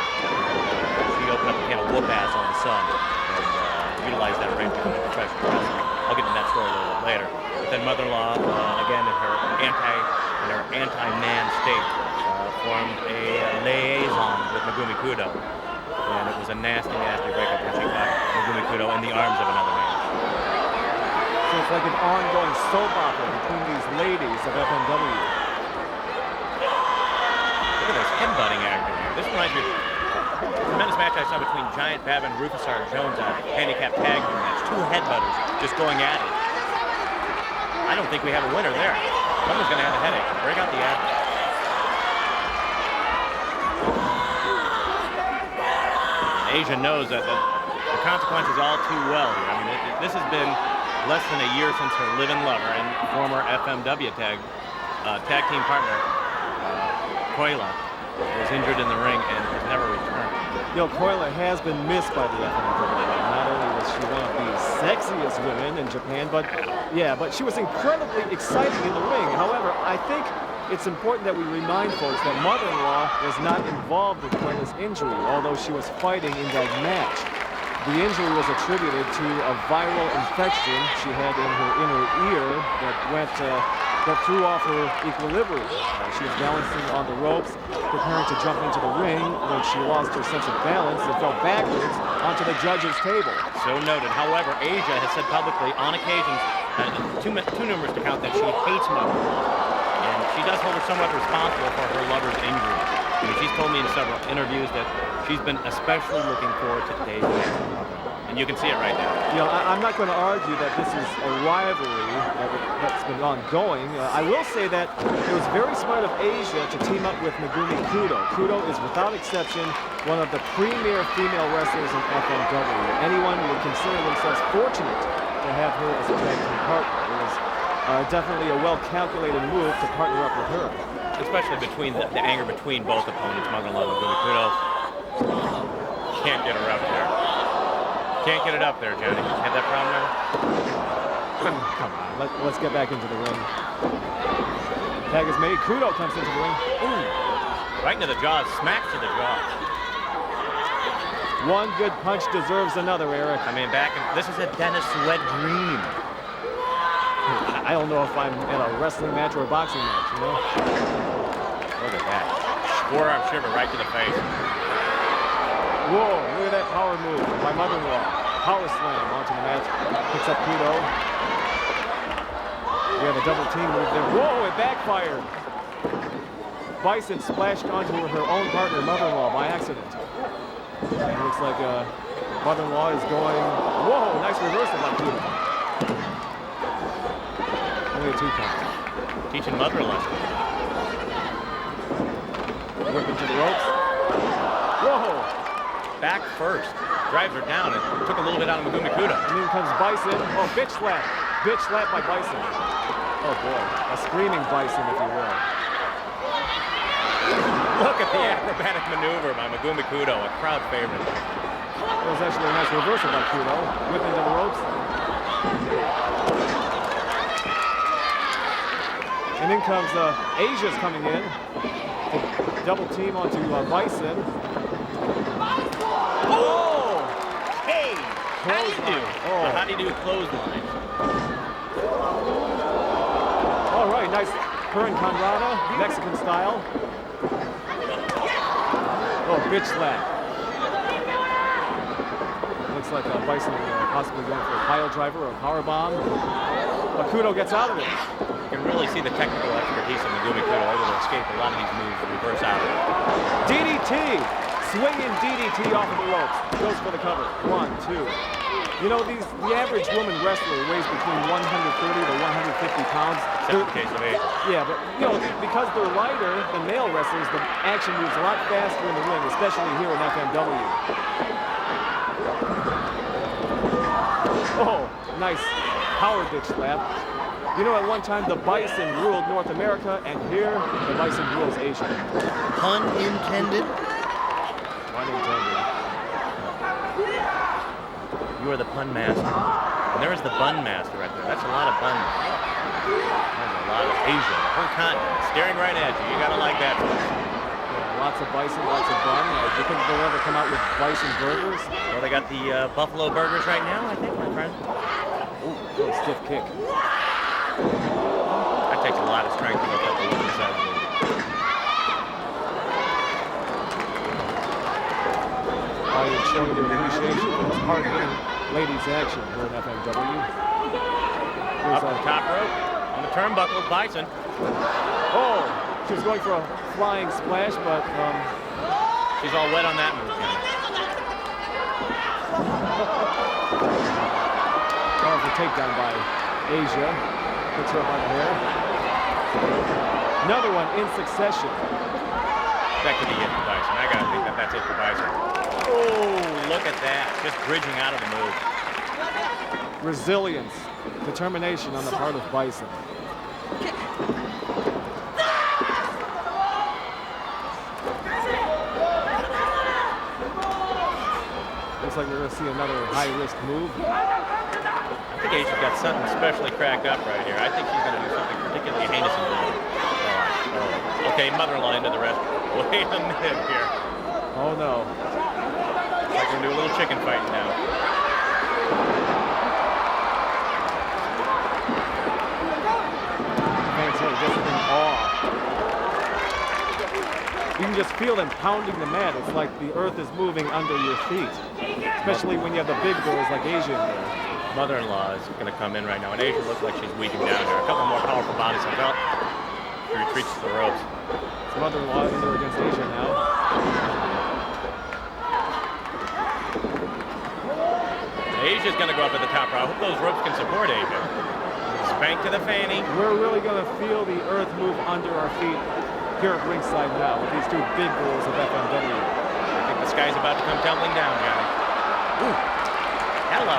She opened up a can of whoop-ass on the son and utilized that right to become a professional wrestler. I'll get into that story a little bit later. But then mother-in-law, again, in her anti-man state, formed a liaison with Megumi Kudo. And it was a nasty, nasty breakup when she got Megumi Kudo in the arms of another man. So it's like an ongoing soap opera between these ladies of FMW. Look at this headbutting action here. This reminds me of a tremendous match I saw between Giant Bab and Rufusar Jones on a handicap tag team match. Two headbutters just going at it. I don't think we have a winner there. Someone's going to have a headache. Break out the ad. Asia knows that the consequences all too well here. I mean, this has been less than a year since her live-in lover and former FMW tag team partner, Koila, was injured in the ring and has never returned. Koila has been missed by the FMW. Not only was she one of the sexiest women in Japan, but she was incredibly exciting in the ring. However, I think it's important that we remind folks that mother-in-law was not involved with Koila's injury, although she was fighting in that match. The injury was attributed to a viral infection she had in her inner ear that threw off her equilibrium. She was balancing on the ropes, preparing to jump into the ring when she lost her sense of balance and fell backwards onto the judge's table. So noted. However, Asia has said publicly on occasions, too numerous to count, that she hates mother-in-law. She does hold her somewhat responsible for her lover's injury. I mean, she's told me in several interviews that she's been especially looking forward to today's match. And you can see it right now. I'm not going to argue that this is a rivalry that's been ongoing. I will say that it was very smart of Asia to team up with Megumi Kudo. Kudo is without exception one of the premier female wrestlers in FMW. Anyone would consider themselves fortunate to have her as a tag team partner. It was definitely a well-calculated move to partner up with her. Especially between the anger between both opponents, mother-in-law and Megumi Kudo. Can't get her up there. Can't get it up there, Johnny. Have that problem there? Come on, let's get back into the ring. Tag is made. Kudo comes into the ring. Ooh. Right into the jaw, smack to the jaw. One good punch deserves another, Eric. I mean, this is a Dennis Sweat dream. I don't know if I'm in a wrestling match or a boxing match, Look at that. Forearm shiver right to the face. Whoa, look at that power move by mother-in-law. Power slam onto the mat. Picks up Kudo. We have a double team move there. Whoa, it backfired. Bison splashed onto her own partner, mother-in-law, by accident. It looks like mother-in-law is going. Whoa, nice reversal by Kudo. Only a 2 count. Teaching mother-in-law. Whip into the ropes. Whoa! Back first. Drives her down and took a little bit out of Megumi Kudo. And in comes Bison. Oh, bitch slap. Bitch slap by Bison. Oh boy. A screaming Bison, if you will. Look at the acrobatic maneuver by Megumi Kudo, a crowd favorite. It was actually a nice reversal by Kudo. Whip into the ropes. And in comes Asia's coming in. Double team onto Bison. Oh! Hey! How do you do? Oh. How do you do clothesline? All right, nice Curran Conrada, Mexican style. Oh, bitch slap. Looks like Bison possibly going for a pile driver or a power bomb. But Kudo gets out of it. You can really see the technical expertise of Megumi Kudo, able to escape a lot of these moves and reverse out of it. DDT! Swinging DDT off of the ropes. Goes for the cover. 1, 2. You know, the average woman wrestler weighs between 130 to 150 pounds. Except in the case of Asia. Yeah, but, you know, because they're lighter than male wrestlers, the action moves a lot faster in the ring, especially here in FMW. Oh, nice power ditch slap. You know, at one time, the Bison ruled North America, and here, the Bison rules Asia. Pun intended. Pun intended. You are the pun master. And there is the bun master right there. That's a lot of bun. That's a lot of Asia. Whole continent staring right at you. You gotta like that. Yeah, lots of bison, lots of bun. Do you think they'll ever come out with bison burgers? Well, they got the buffalo burgers right now, I think, my friend. Ooh, stiff kick. That takes a lot of strength to look up the women's side of the ring. I am showing you appreciation for this hard-hitting ladies' action here in FMW. Up the top rope, on the turnbuckle, Bison. Oh, she was going for a flying splash, but She's all wet on that move, Kenny. powerful takedown by Asia. Puts her up on the hair. Another one in succession. That could be it for Bison. I gotta think that that's it for Bison. Oh, look at that. Just bridging out of the move. Resilience, determination on the part of Bison. Looks like we're going to see another high-risk move. I think Asia's got something especially cracked up right here. I think she's going to do something particularly heinous and bad. Oh. Okay, mother-in-law into the rest. Wait a minute here. Oh, no. Looks like we're going to do a little chicken fighting now. Fans are just in awe. You can just feel them pounding the mat. It's like the earth is moving under your feet. Especially when you have the big girls like Asia in there. Mother-in-law is going to come in right now, and Asia looks like she's weakening down here. A couple more powerful bodies have felt. She retreats to the ropes. It's mother-in-law in there against Asia now. Asia's going to go up at the top row. I hope those ropes can support Asia. Spank to the fanny. We're really going to feel the earth move under our feet here at ringside now with these two big girls of FMW. I think the sky's about to come tumbling down, Johnny. Ooh. Hello.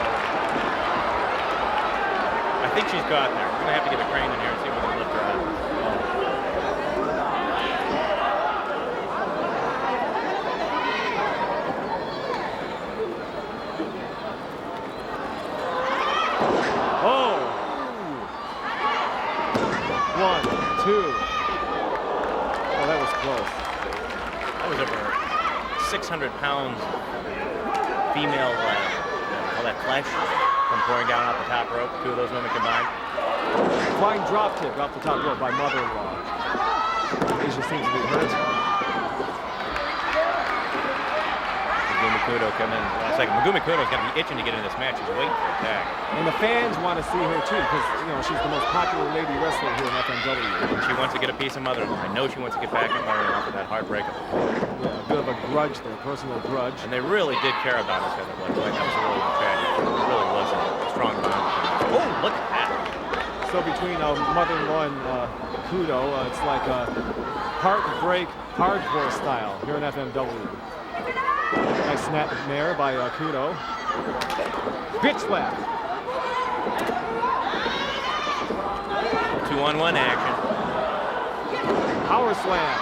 I think she's got there. We're going to have to get a crane in here and see if we can lift her up. Oh! 1, 2. Oh, that was close. That was over 600 pounds female, all that flesh from pouring down off the top rope. Two of those women combined. Flying drop kick off the top rope by mother-in-law. Asia seems to be hurt. Megumi Kudo coming in. Last second. Megumi Kudo's going to be itching to get in this match. She's waiting for an attack. And the fans want to see her too, because she's the most popular lady wrestler here in FMW. She wants to get a piece of mother-in-law. I know she wants to get back at mother-in-law for that heartbreaker. Yeah, a bit of a grudge there, personal grudge. And they really did care about us at the blood. That was really tragic. It really was a strong bond. Oh, look at that. So between mother-in-law and Kudo, it's like a heartbreak hardcore style here in FMW. Nice snap mare by Kudo. Bitch slap. 2-on-1 action. Power slam.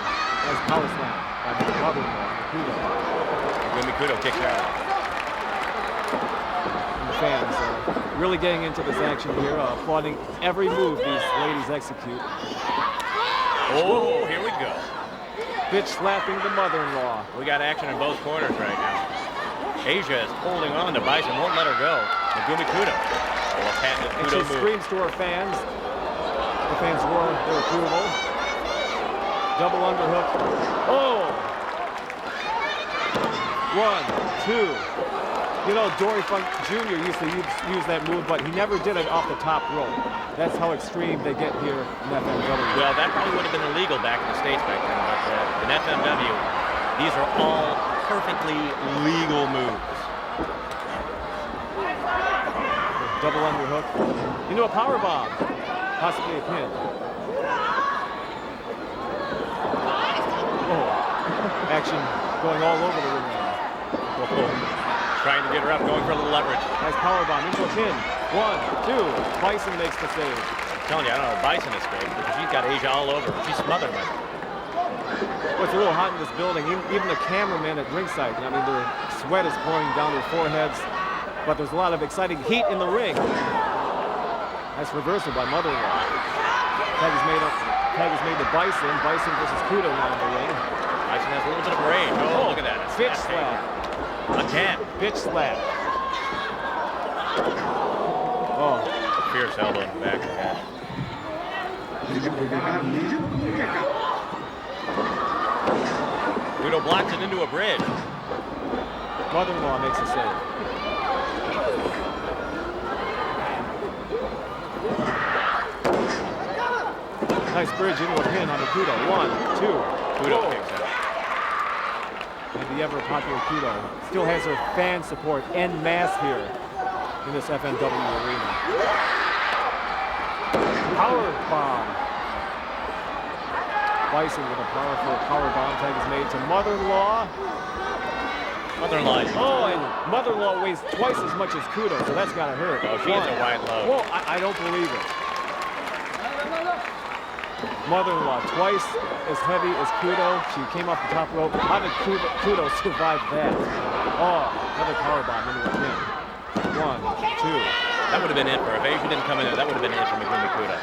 Nice power slam by mother-in-law, Kudo. Megumi Kudo kicks out. And the fans really getting into this action here, applauding every move these ladies execute. Oh, here we go. Bitch slapping the mother-in-law. We got action in both corners right now. Asia is holding on to Bison, won't let her go. Megumi Kudo. Oh, a patented And Kudo she move. screams to her fans. The fans roar their approval. Double underhook. Oh! 1, 2. You know, Dory Funk Jr. used to use that move, but he never did it off the top rope. That's how extreme they get here in FMW. Well, that probably would have been illegal back in the States back then, but in FMW, these are all perfectly legal moves. Double underhook. Into a power bomb. Possibly a pin. Oh. Action going all over the ring now. Trying to get her up, going for a little leverage. Nice power bomb into a pin. 1, 2. Bison makes the save. I'm telling you, I don't know, Bison is great because she's got Asia all over. She's smothered by her. Well, it's a little hot in this building. Even the cameramen at ringside, I mean, their sweat is pouring down their foreheads, but there's a lot of exciting heat in the ring. Nice reversal by Mother-in-law. Tag is made to Bison. Bison versus Kudo now in the ring. Bison has a little bit of range. Oh, look at that. Bitch slap. Again. Bitch slap. Oh. Fierce elbow in the back of the head. Kudo blocks it into a bridge. Mother-in-law makes a save. Nice bridge into a pin on the Kudo. 1, 2. Kudo kicks out. And the ever-popular Kudo still has her fan support en masse here in this FMW arena. Power bomb. Bison with a powerful power bomb. Tag is made to Mother-in-law. Mother-in-law. Oh, and Mother-in-law weighs twice as much as Kudo, so that's gotta hurt. Oh, she is a wide load. Whoa, I don't believe it. Mother-in-law twice as heavy as Kudo. She came off the top rope. How did Kudo survive that? Oh, another power bomb into a pin. 1, 2. That would have been it for if Asia didn't come in there. That would have been it for Megumi Kudo.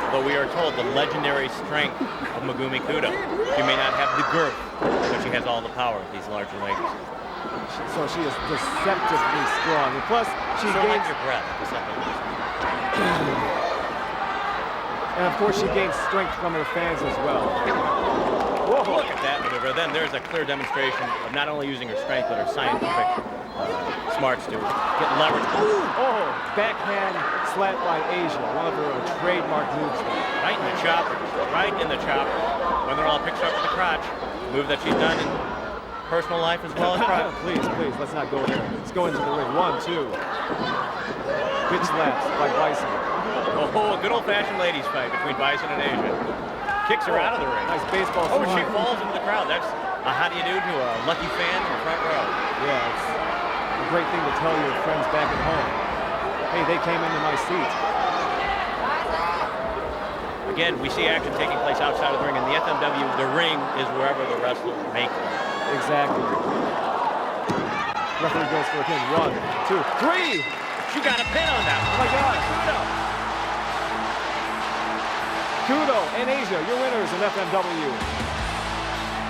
Although we are told the legendary strength of Megumi Kudo. She may not have the girth, but she has all the power of these larger legs. So she is deceptively strong. And plus, she So gains, like your breath. Deceptively. and of course, she gains strength from her fans as well. Whoa. Look at that maneuver. Then there's a clear demonstration of not only using her strength, but her scientific smarts to get leverage. Ooh! Oh, backhand slap by Asia, one of her trademark moves there. Right in the chopper. Right in the chopper. Mother-in-law picks her up with the crotch. Move that she's done in personal life as well as private. Please, let's not go there. Let's go into the ring. 1, 2. Bitch slaps by Bison. Oh, a good old-fashioned ladies fight between Bison and Asia. Kicks her out of the ring. Nice baseball Oh, swing. she falls into the crowd. That's a how do you do to a lucky fan in the front row. Yeah, it's a great thing to tell your friends back at home. Hey, they came into my seat. Again, we see action taking place outside of the ring. In the FMW, the ring is wherever the wrestlers make it. Exactly. Referee goes for a pin. 1, 2, 3. She got a pin on that. Oh my God. Kudo and Asia, your winners in FMW.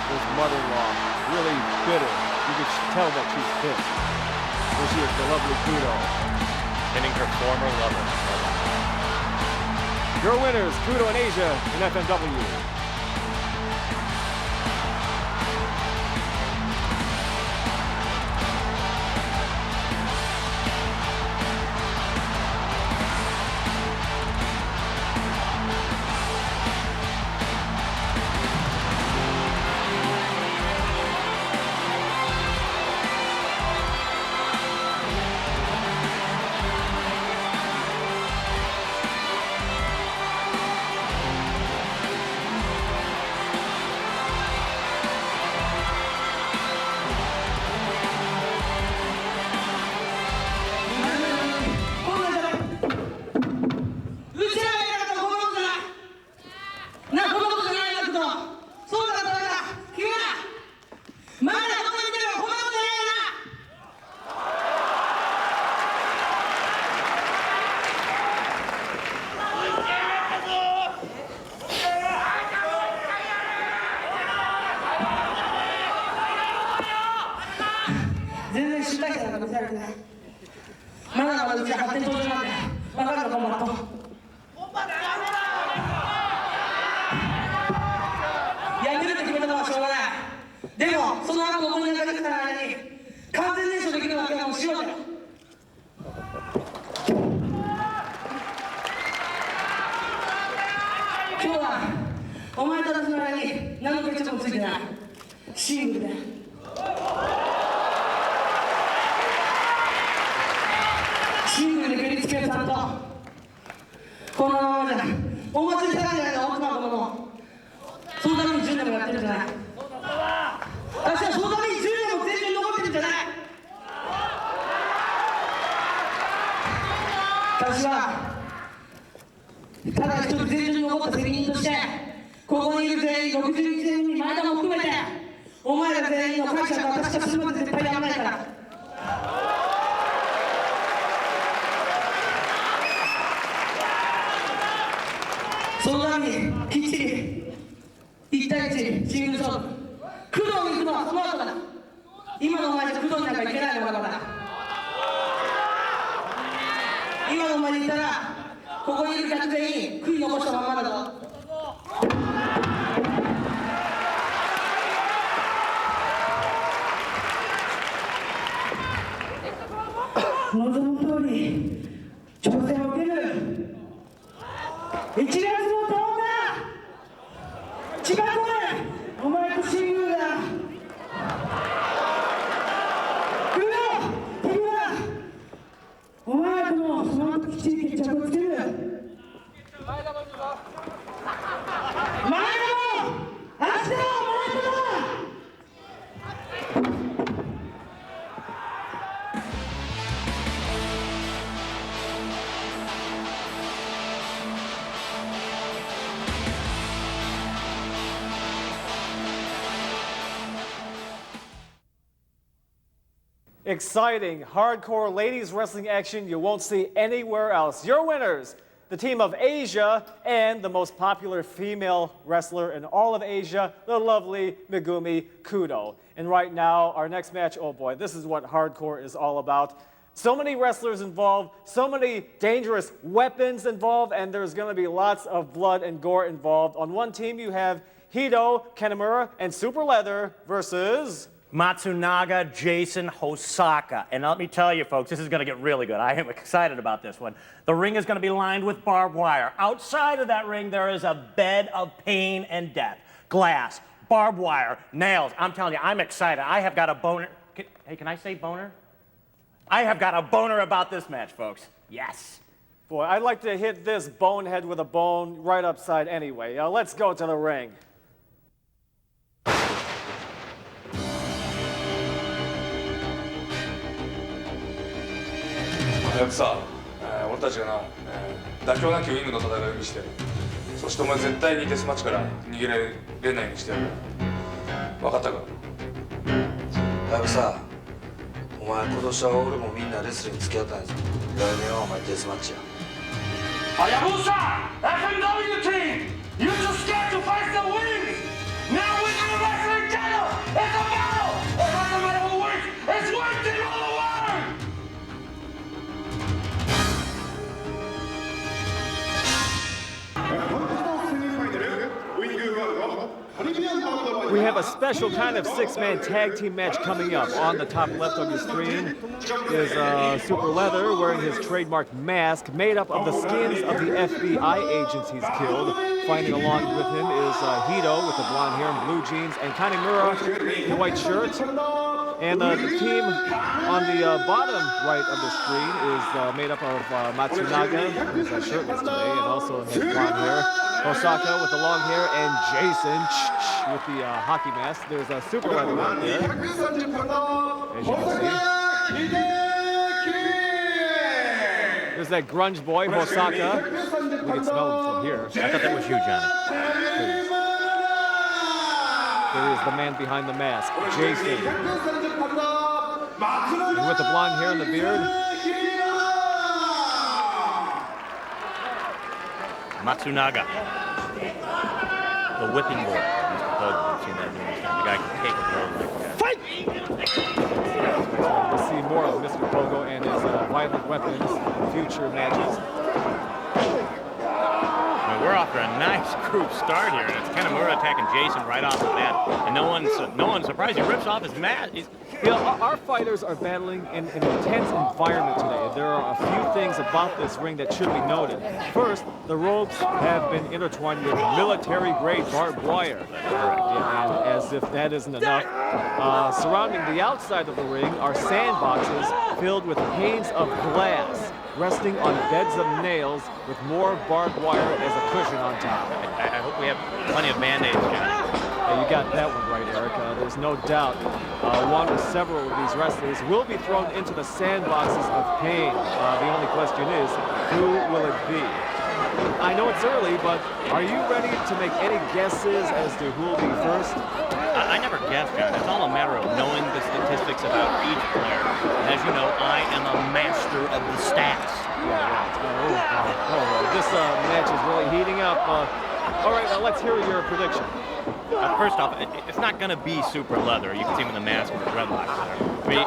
This mother-in-law, really bitter. You can tell that she's pissed. There she is, the lovely Kudo. Pinning her former lover. Your winners, Kudo and Asia in FMW. じゃないシングルだシングルで蹴りつけるちゃんとこのままじゃお祭り高いんじゃないか奥の子もそのために10年もやってるんじゃない私はそのために10年も全身に残ってるんじゃない私はただ一人全身に残った責任としてここにいる全員61年に前田も含めてお前ら全員の解釈は私がするまで絶対やらないからそのためにきっちり1対1シングル勝負工藤に行くのはその後だ今のお前じゃ工藤になんか行けないのまだまだ今のお前でいたらここにいる客全員悔い残したまんまだぞ望む通り挑戦を受ける1月の10日千葉公園お前と親友だ工藤君はお前ともその時きっちり決着をつける前田も明日はお前とだExciting, hardcore ladies wrestling action you won't see anywhere else. Your winners, the team of Asia and the most popular female wrestler in all of Asia, the lovely Megumi Kudo. And right now, our next match, oh boy, this is what hardcore is all about. So many wrestlers involved, so many dangerous weapons involved, and there's going to be lots of blood and gore involved. On one team, you have Hito, Kanemaru, and Super Leather versus Matsunaga, Jason Hosaka. And let me tell you, folks, this is going to get really good. I am excited about this one. The ring is going to be lined with barbed wire. Outside of that ring, there is a bed of pain and death. Glass, barbed wire, nails. I'm telling you, I'm excited. I have got a boner. Hey, can I say boner? I have got a boner about this match, folks. Yes. Boy, I'd like to hit this bonehead with a bone right upside anyway. Let's go to the ring. やくさ、俺たちがな、妥協なきウィングの戦いを見せて、そしてお前絶対にデスマッチから逃げられないようにしてやる。分かったか？やくさ、お前今年は俺もみんなレスリング付き合ったんやぞ。来年はお前デスマッチや。はやぶさ FMW team! You're too scared to fight the wings! Now we're gonna wrestle each other! It's a battle! It doesn't matter who wins! It's worth it all the way! We have a special kind of six-man tag team match coming up. On the top left of your screen is Super Leather wearing his trademark mask made up of the skins of the FBI agents he's killed. Fighting along with him is Hito with the blonde hair and blue jeans, and Kanemaru in the white shirt. And the team on the bottom right of the screen is made up of Matsunaga, who's shirtless today, and also has blonde hair. Hosaka with the long hair, and Jason with the hockey mask. There's a Super Leather right there, as you can see. There's that grunge boy, Hosaka. We can smell him from here. I thought that was you, Johnny. There is the man behind the mask, Jason. And with the blonde hair and the beard, Matsunaga, the whipping boy. Mr. Pogo, we've seen that numerous times. The guy can take a blow like that. we'll see more of Mr. Pogo and his violent weapons in future matches. I mean, we're off to a nice group start here, and it's Kanemaru attacking Jason right off the bat, and no one's surprised. He rips off his mask. You know, our fighters are battling in an intense environment today. There are a few things about this ring that should be noted. First, the ropes have been intertwined with military-grade barbed wire. And as if that isn't enough, surrounding the outside of the ring are sandboxes filled with panes of glass, resting on beds of nails with more barbed wire as a cushion on top. I hope we have plenty of Band-Aids, John. You got that one right, Eric. There's no doubt one or several of these wrestlers will be thrown into the sandboxes of pain. The only question is, who will it be? I know it's early, but are you ready to make any guesses as to who will be first? I never guess, John. It's all a matter of knowing the statistics about each player. And as you know, I am a master of the stats. Yeah, right. This match is really heating up. All right, let's hear your prediction. First off, it's not going to be Super Leather. You can see him in the mask with the dreadlocks there. I mean,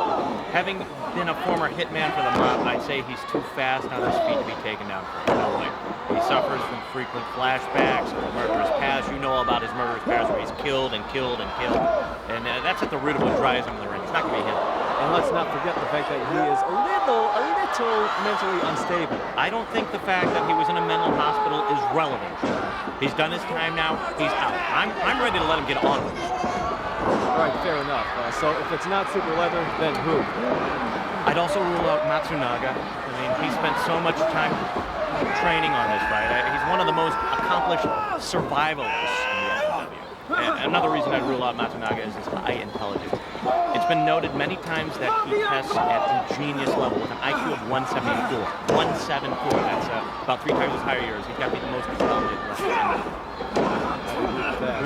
having been a former hitman for the mob, I'd say he's too fast on his feet to be taken down for a penalty. He suffers from frequent flashbacks of a murderous past. You know all about his murderous past where he's killed and killed and killed. And that's at the root of what drives him in the ring. It's not going to be him. And let's not forget the fact that he is a little mentally unstable. I don't think the fact that he was in a mental hospital is relevant. He's done his time now. He's out. I'm ready to let him get on with it. All right, fair enough. So if it's not Super Leather, then who? I'd also rule out Matsunaga. I mean, he spent so much time training on this fight. He's one of the most accomplished survivalists in the FMW. And another reason I'd rule out Matsunaga is his high intelligence. It's been noted many times that he tests at ingenious level with an IQ of 174. 174, that's about 3 times as high as yours. He's got to be the most intelligent wrestler.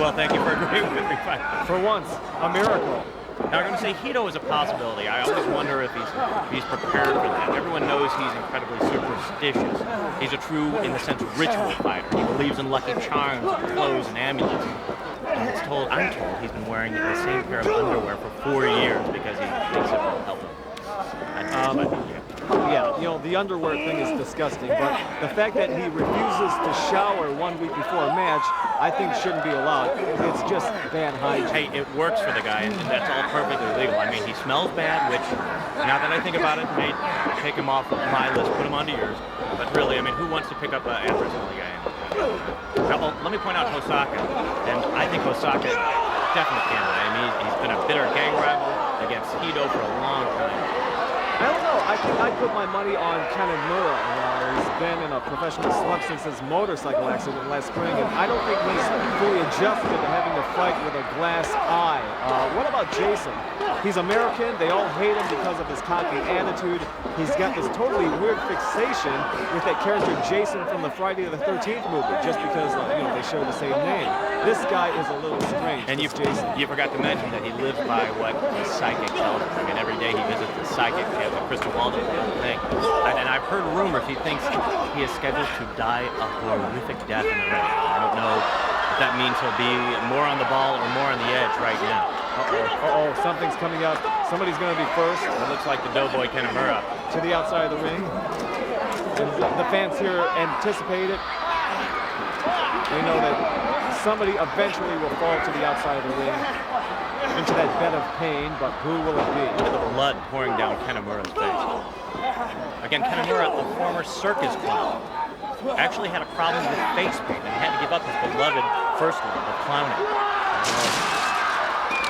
Well, thank you for agreeing with me. For once, a miracle. Now, I'm going to say Hito is a possibility. I always wonder if he's prepared for that. Everyone knows he's incredibly superstitious. He's a true, in the sense, ritual fighter. He believes in lucky charms, clothes, and amulets. And I'm told he's been wearing the same pair of underwear for 4 years because he thinks it will help him. Yeah, you know, the underwear thing is disgusting, but the fact that he refuses to shower 1 week before a match, I think shouldn't be allowed. It's just bad hygiene. Hey, it works for the guy, and that's all perfectly legal. I mean, he smells bad, which, now that I think about it, may take him off of my list, put him onto yours. But really, I mean, who wants to pick up after a smelly guy? Now, let me point out Hosaka, and I think Hosaka definitely candidate. I mean, he's been a bitter gang rival against Hito for a long time. I don't know. I think I'd put my money on Kanemura. He's been in a professional slump since his motorcycle accident last spring, and I don't think he's fully adjusted to having to fight with a glass eye. What about Jason? He's American. They all hate him because of his cocky attitude. He's got this totally weird fixation with that character Jason from the Friday the 13th movie, just because they share the same name. This guy is a little strange. And you forgot to mention that he lives by what his psychic tells him. I mean, every day he visits the psychic. He has a crystal ball to thing. And I've heard rumors he thinks he is scheduled to die a horrific death in the ring. I don't know if that means he'll be more on the ball or more on the edge right now. Uh-oh, something's coming up. Somebody's going to be first. It looks like the Doughboy Kanemura. To the outside of the ring. And the fans here anticipate it. They know that somebody eventually will fall to the outside of the ring, into that bed of pain, but who will it be? Look at the blood pouring down Kanemura's face. Again, Kanemura, a former circus clown, actually had a problem with face paint and had to give up his beloved first love of clowning.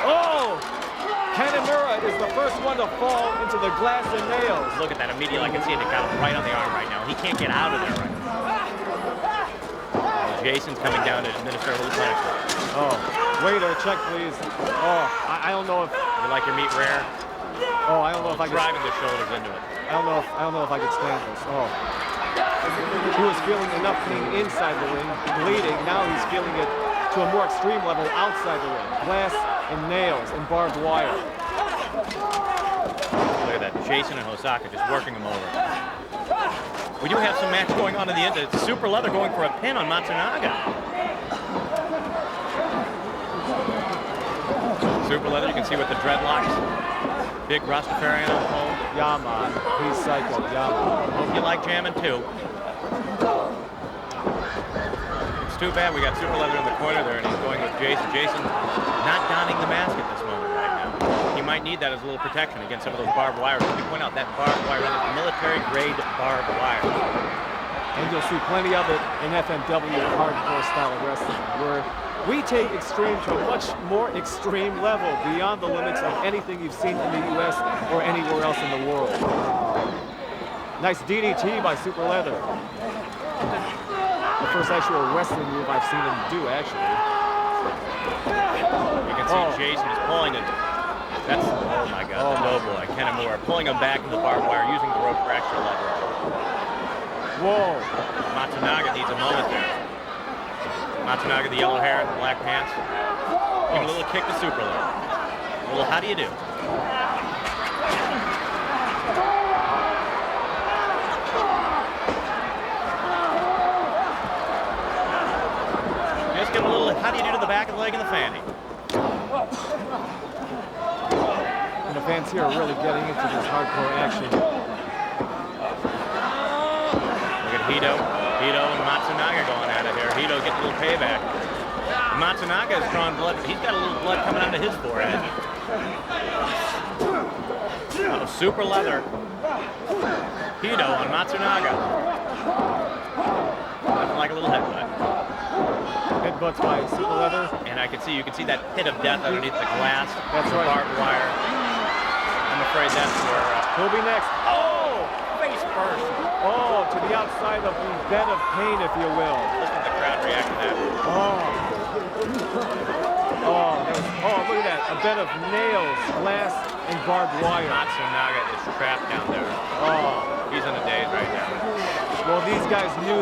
Oh! Kanemura is the first one to fall into the glass and nails. Look at that immediately. I can see it. It got him right on the arm right now. He can't get out of there right now. Jason's coming down to administer a little punishment. Oh, waiter, check please. Oh, I don't know if you like your meat rare. Oh, I don't know if I could. Driving the shoulders into it. I don't know if I could stand this. Oh, he was feeling enough pain inside the ring, bleeding. Now he's feeling it to a more extreme level outside the ring. Glass and nails and barbed wire. Look at that, Jason and Hosaka just working him over. We do have some match going on in the end. It's Super Leather going for a pin on Matsunaga. Super Leather, you can see with the dreadlocks. Big Rastafarian on the pole. Yeah, man. He's psycho. Yeah, man. Hope you like jamming too. It's too bad we got Super Leather in the corner there, and he's going with Jason. Jason not donning the mask at this moment right now. He might need that as a little protection against some of those barbed wires. Let me point out that barbed wire is military-grade barbed wire. And you'll see plenty of it in FMW hardcore style of wrestling, where we take extreme to a much more extreme level beyond the limits of anything you've seen in the U.S. or anywhere else in the world. Nice DDT by Super Leather. The first actual wrestling move I've seen him do, actually. You can see Jason is pulling it. That's, oh my God, the Doughboy, Kenamura, pulling him back into the barbed wire, using the rope for extra leverage. Whoa. Matsunaga needs a moment there. Matsunaga, the yellow hair and the black pants. Give a little kick to Super Leather. A little how do you do? Just give a little how do you do to the back of the leg and the fanny. And the fans here are really getting into this hardcore action. Look at Hito and Matsunaga going at it here. Hito getting a little payback. Matsunaga has drawn blood. He's got a little blood coming onto his forehead. Oh, Super Leather. Hito on Matsunaga. Nothing like a little headbutt. Headbutts by Super Leather. And you can see that pit of death underneath the glass. That's right. Barbed wire. I'm afraid that's where... He'll be next. Oh! Face first. Oh, to the outside of the bed of pain, if you will. Listen to the crowd react to that. Look at that. A bed of nails, glass, and barbed wire. Matsunaga is trapped down there. Oh. He's in a daze right now. Well, these guys knew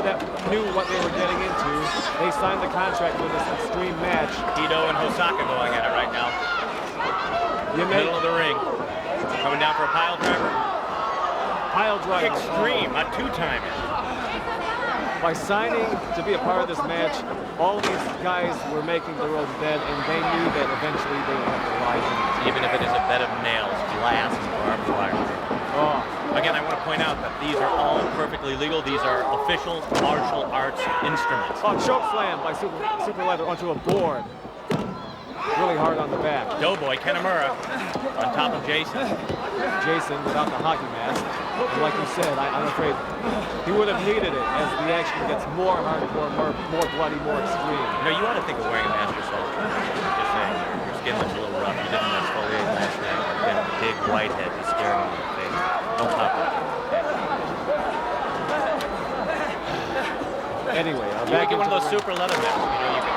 what they were getting into. They signed the contract for this extreme match. Hito and Hosaka going at it right now. Middle of the ring. Coming down for a pile driver. Pile driver. Extreme, a two-timer. By signing to be a part of this match, all of these guys were making their own bed, and they knew that eventually they would have to lie in it. Even if it is a bed of nails, glass, and barbed wire. Again, I want to point out that these are all perfectly legal. These are official martial arts instruments. Choke slam by Super Leather onto a board. Really hard on the back. Doughboy Kenamura on top of Jason. Jason without the hockey mask. And like you said, I'm afraid he would have needed it as the action gets more hardcore, more bloody, more extreme. You know, you ought to think of wearing a mask yourself. Just saying, your skin looks a little rough. You didn't exfoliate last night. You've got a big whitehead just staring at your face. Don't pop it. Anyway, you could get one of those Super Leather masks. You know, you could.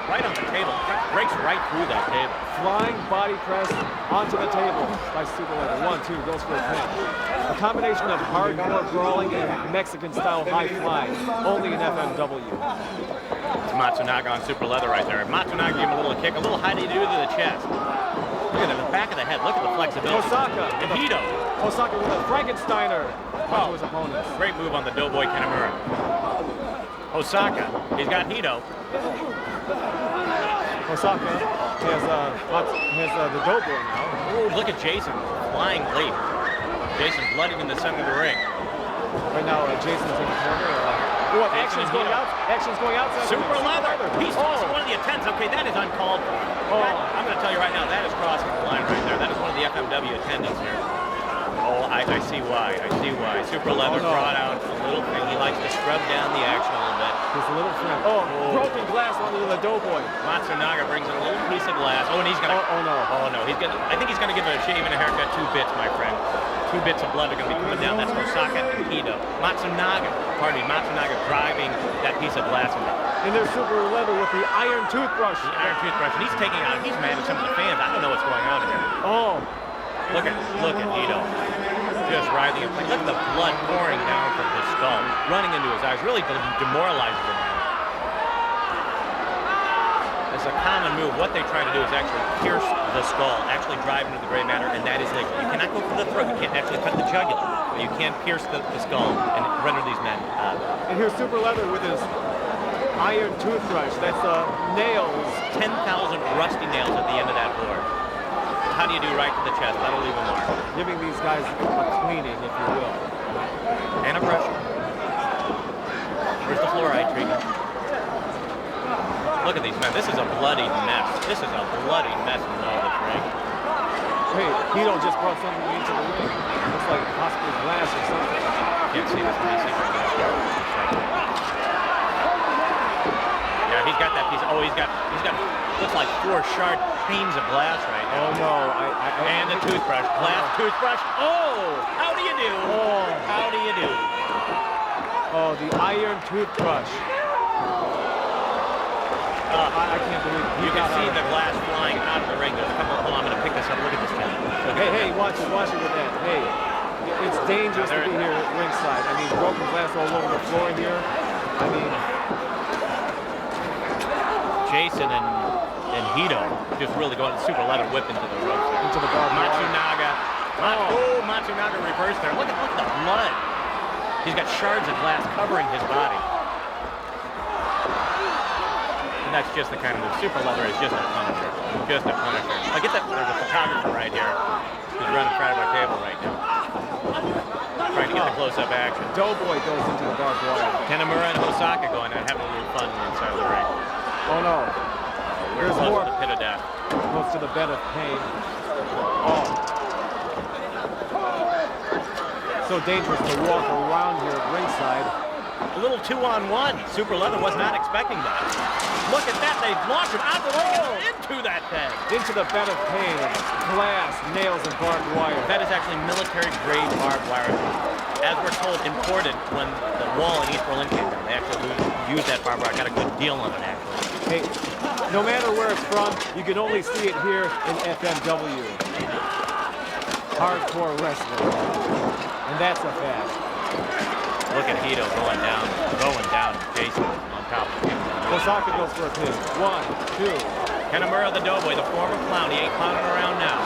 Right on the table. Breaks right through that table. Flying body press onto the table by Super Leather. 1, 2, goes for a pin. A combination of hardcore brawling and Mexican-style high flying, only in FMW. It's Matsunaga on Super Leather right there. Matsunaga gave him a little kick, a little high-do to the chest. Look at the back of the head. Look at the flexibility. Hosaka. And Hito. Hosaka with a Frankensteiner onto his opponent. Great move on the Doughboy Kenamura. Hosaka. He's got Hito. Hosaka has the Doughboy now. Ooh, look at Jason flying late. Jason bloodied in the center of the ring. Right now, Jason's in the corner. Action's going out. Action's going outside. Super Leather. He's tossing one of the attendants. Okay, that is uncalled for. I'm going to tell you right now, that is crossing the line right there. That is one of the FMW attendants here. Oh, I see why. I see why. Super Leather brought out a little thing. He likes to scrub down the action a little bit. His little friend. Broken glass onto the Doughboy. Matsunaga brings in a little piece of glass. Oh, and he's gonna. Oh no. Oh no. I think he's gonna give a shave and a haircut. 2 bits, my friend. 2 bits of blood are gonna be coming down. That's Hosaka and Hito. Matsunaga driving that piece of glass in there. And there's Super Leather with the iron toothbrush. The iron toothbrush, and he's taking out. He's mad at some of the fans. I don't know what's going on here. Look at Hito. Just writhing in place. Look at the blood pouring down from his skull, running into his eyes. Really demoralizes him. It's a common move. What they try to do is actually pierce the skull, actually drive into the gray matter, and that is legal. You cannot go for the throat. You can't actually cut the jugular, but you can pierce the skull and render these men. And here's Super Leather with his iron toothbrush. That's nails. 10,000 rusty nails at the end of that board. How do you do right to the chest? That'll leave a mark. Giving these guys a cleaning, if you will. And a brush. Where's the fluoride treatment? Look at these men. This is a bloody mess. This is a bloody mess in the middle of this ring. Hey, Hito just brought something into the ring. Looks like possibly glass or something. Can't see this piece. Yeah, he's got that piece. Oh, he's got, looks like 4 sharp panes of glass right now. Oh no, And the toothbrush, glass toothbrush. Oh, how do you do? Oh. How do you do? Oh, the iron toothbrush. I can't believe it. You can see the glass flying out of the ring. There's a couple. Hold on, I'm gonna pick this up. Look at this guy. Hey, watch it with that. Hey, it's dangerous to be here at ringside. I mean, broken glass all over the floor here. I mean, Jason and Hito just really going super leather whip into the ropes. into the barbed wire. Matsunaga. Oh, Matsunaga reversed there. Look at the blood. He's got shards of glass covering his body. And that's just the kind of move. Super leather is just a punisher. Just a punisher. I get that. There's a photographer right here who's running in front of our table right now. Trying to get the close-up action. Doughboy goes into the barbed wire. Kanemaru and Hosaka going and having a little fun inside of the ring. Oh no. We're There's close more. to the pit of death. Close to the bed of pain. Oh. So dangerous to walk around here at ringside. A little 2-on-1. Super Leather was not expecting that. Look at that. They launched him out the ring and into that thing. Into the bed of pain. Glass, nails, and barbed wire. That is actually military-grade barbed wire. As we're told, imported when the wall in East Berlin came down. They actually used that barbed wire. Got a good deal on it, actually. Hey, no matter where it's from, you can only see it here in FMW. Hardcore wrestling. And that's a fact. Look at Hito going down. Jason on top of him. Hosaka goes for a pin. 1, 2. Kanemaru the Doughboy, the former clown. He ain't clowning around now.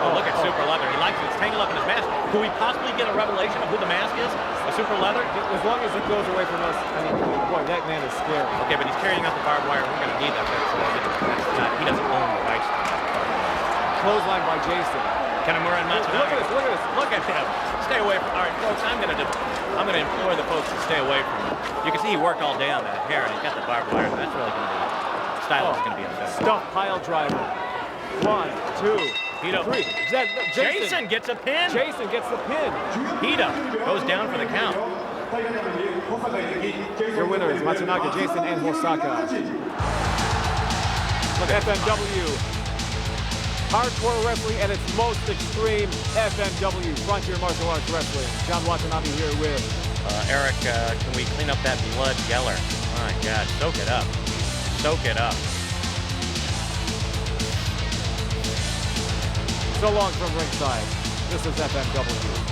Oh, look at Super Leather. He likes it. It's tangled up in his mask. Could we possibly get a revelation of who the mask is? The Super Leather? As long as it goes away from us, I mean, boy, that man is scary. Okay, but he's carrying out the barbed wire. We're going to need that. That's not, he doesn't own the rights to that. Clothesline by Jason. Kanemaru and Matsunaga. Look at this. Look at him. Stay away from. All right, folks. I'm going to implore the folks to stay away from him. You can see he worked all day on that hair, and he's got the barbed wire. That's really going to be. Style is going to be upset. Stuff pile driver. 1, 2, Hito. 3. Jason gets a pin. Jason gets the pin. Hito goes down for the count. Your winners, Matsunaga, Jason, and Hosaka. Look, FMW. Hardcore wrestling at its most extreme. FMW, Frontier Martial Arts Wrestling. John Watanabe here with Eric, can we clean up that blood, Geller? My God, soak it up. Soak it up. So long from ringside. This is FMW.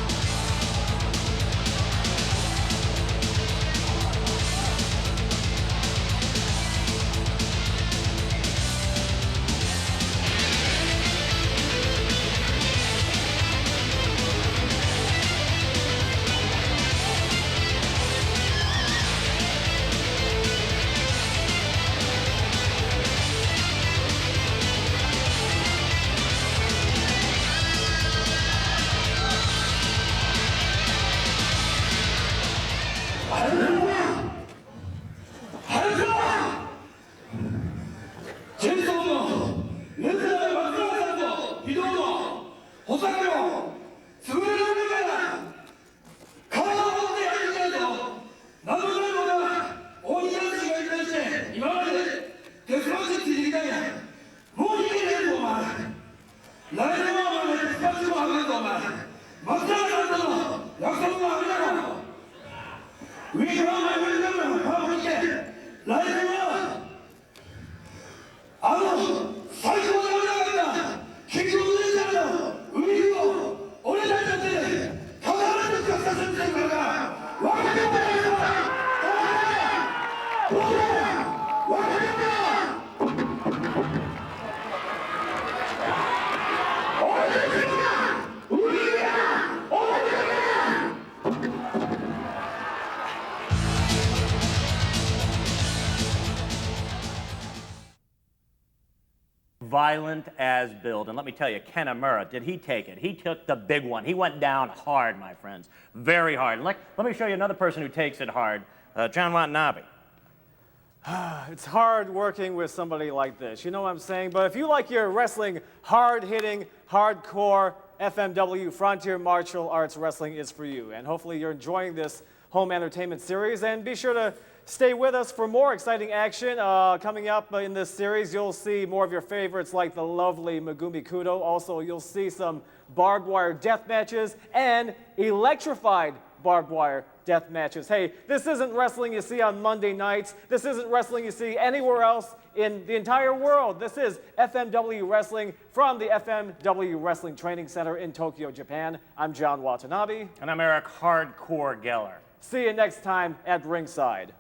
Violent as build. And let me tell you, Kanemaru, did he take it? He took the big one. He went down hard, my friends. Very hard. Let me show you another person who takes it hard. John Watanabe. It's hard working with somebody like this, you know what I'm saying? But if you like your wrestling hard-hitting, hardcore, FMW Frontier Martial Arts Wrestling is for you. And hopefully you're enjoying this home entertainment series. And be sure to stay with us for more exciting action. Coming up in this series, you'll see more of your favorites like the lovely Megumi Kudo. Also, you'll see some barbed wire death matches and electrified barbed wire death matches. Hey, this isn't wrestling you see on Monday nights. This isn't wrestling you see anywhere else in the entire world. This is FMW Wrestling from the FMW Wrestling Training Center in Tokyo, Japan. I'm John Watanabe. And I'm Eric Hardcore Geller. See you next time at ringside.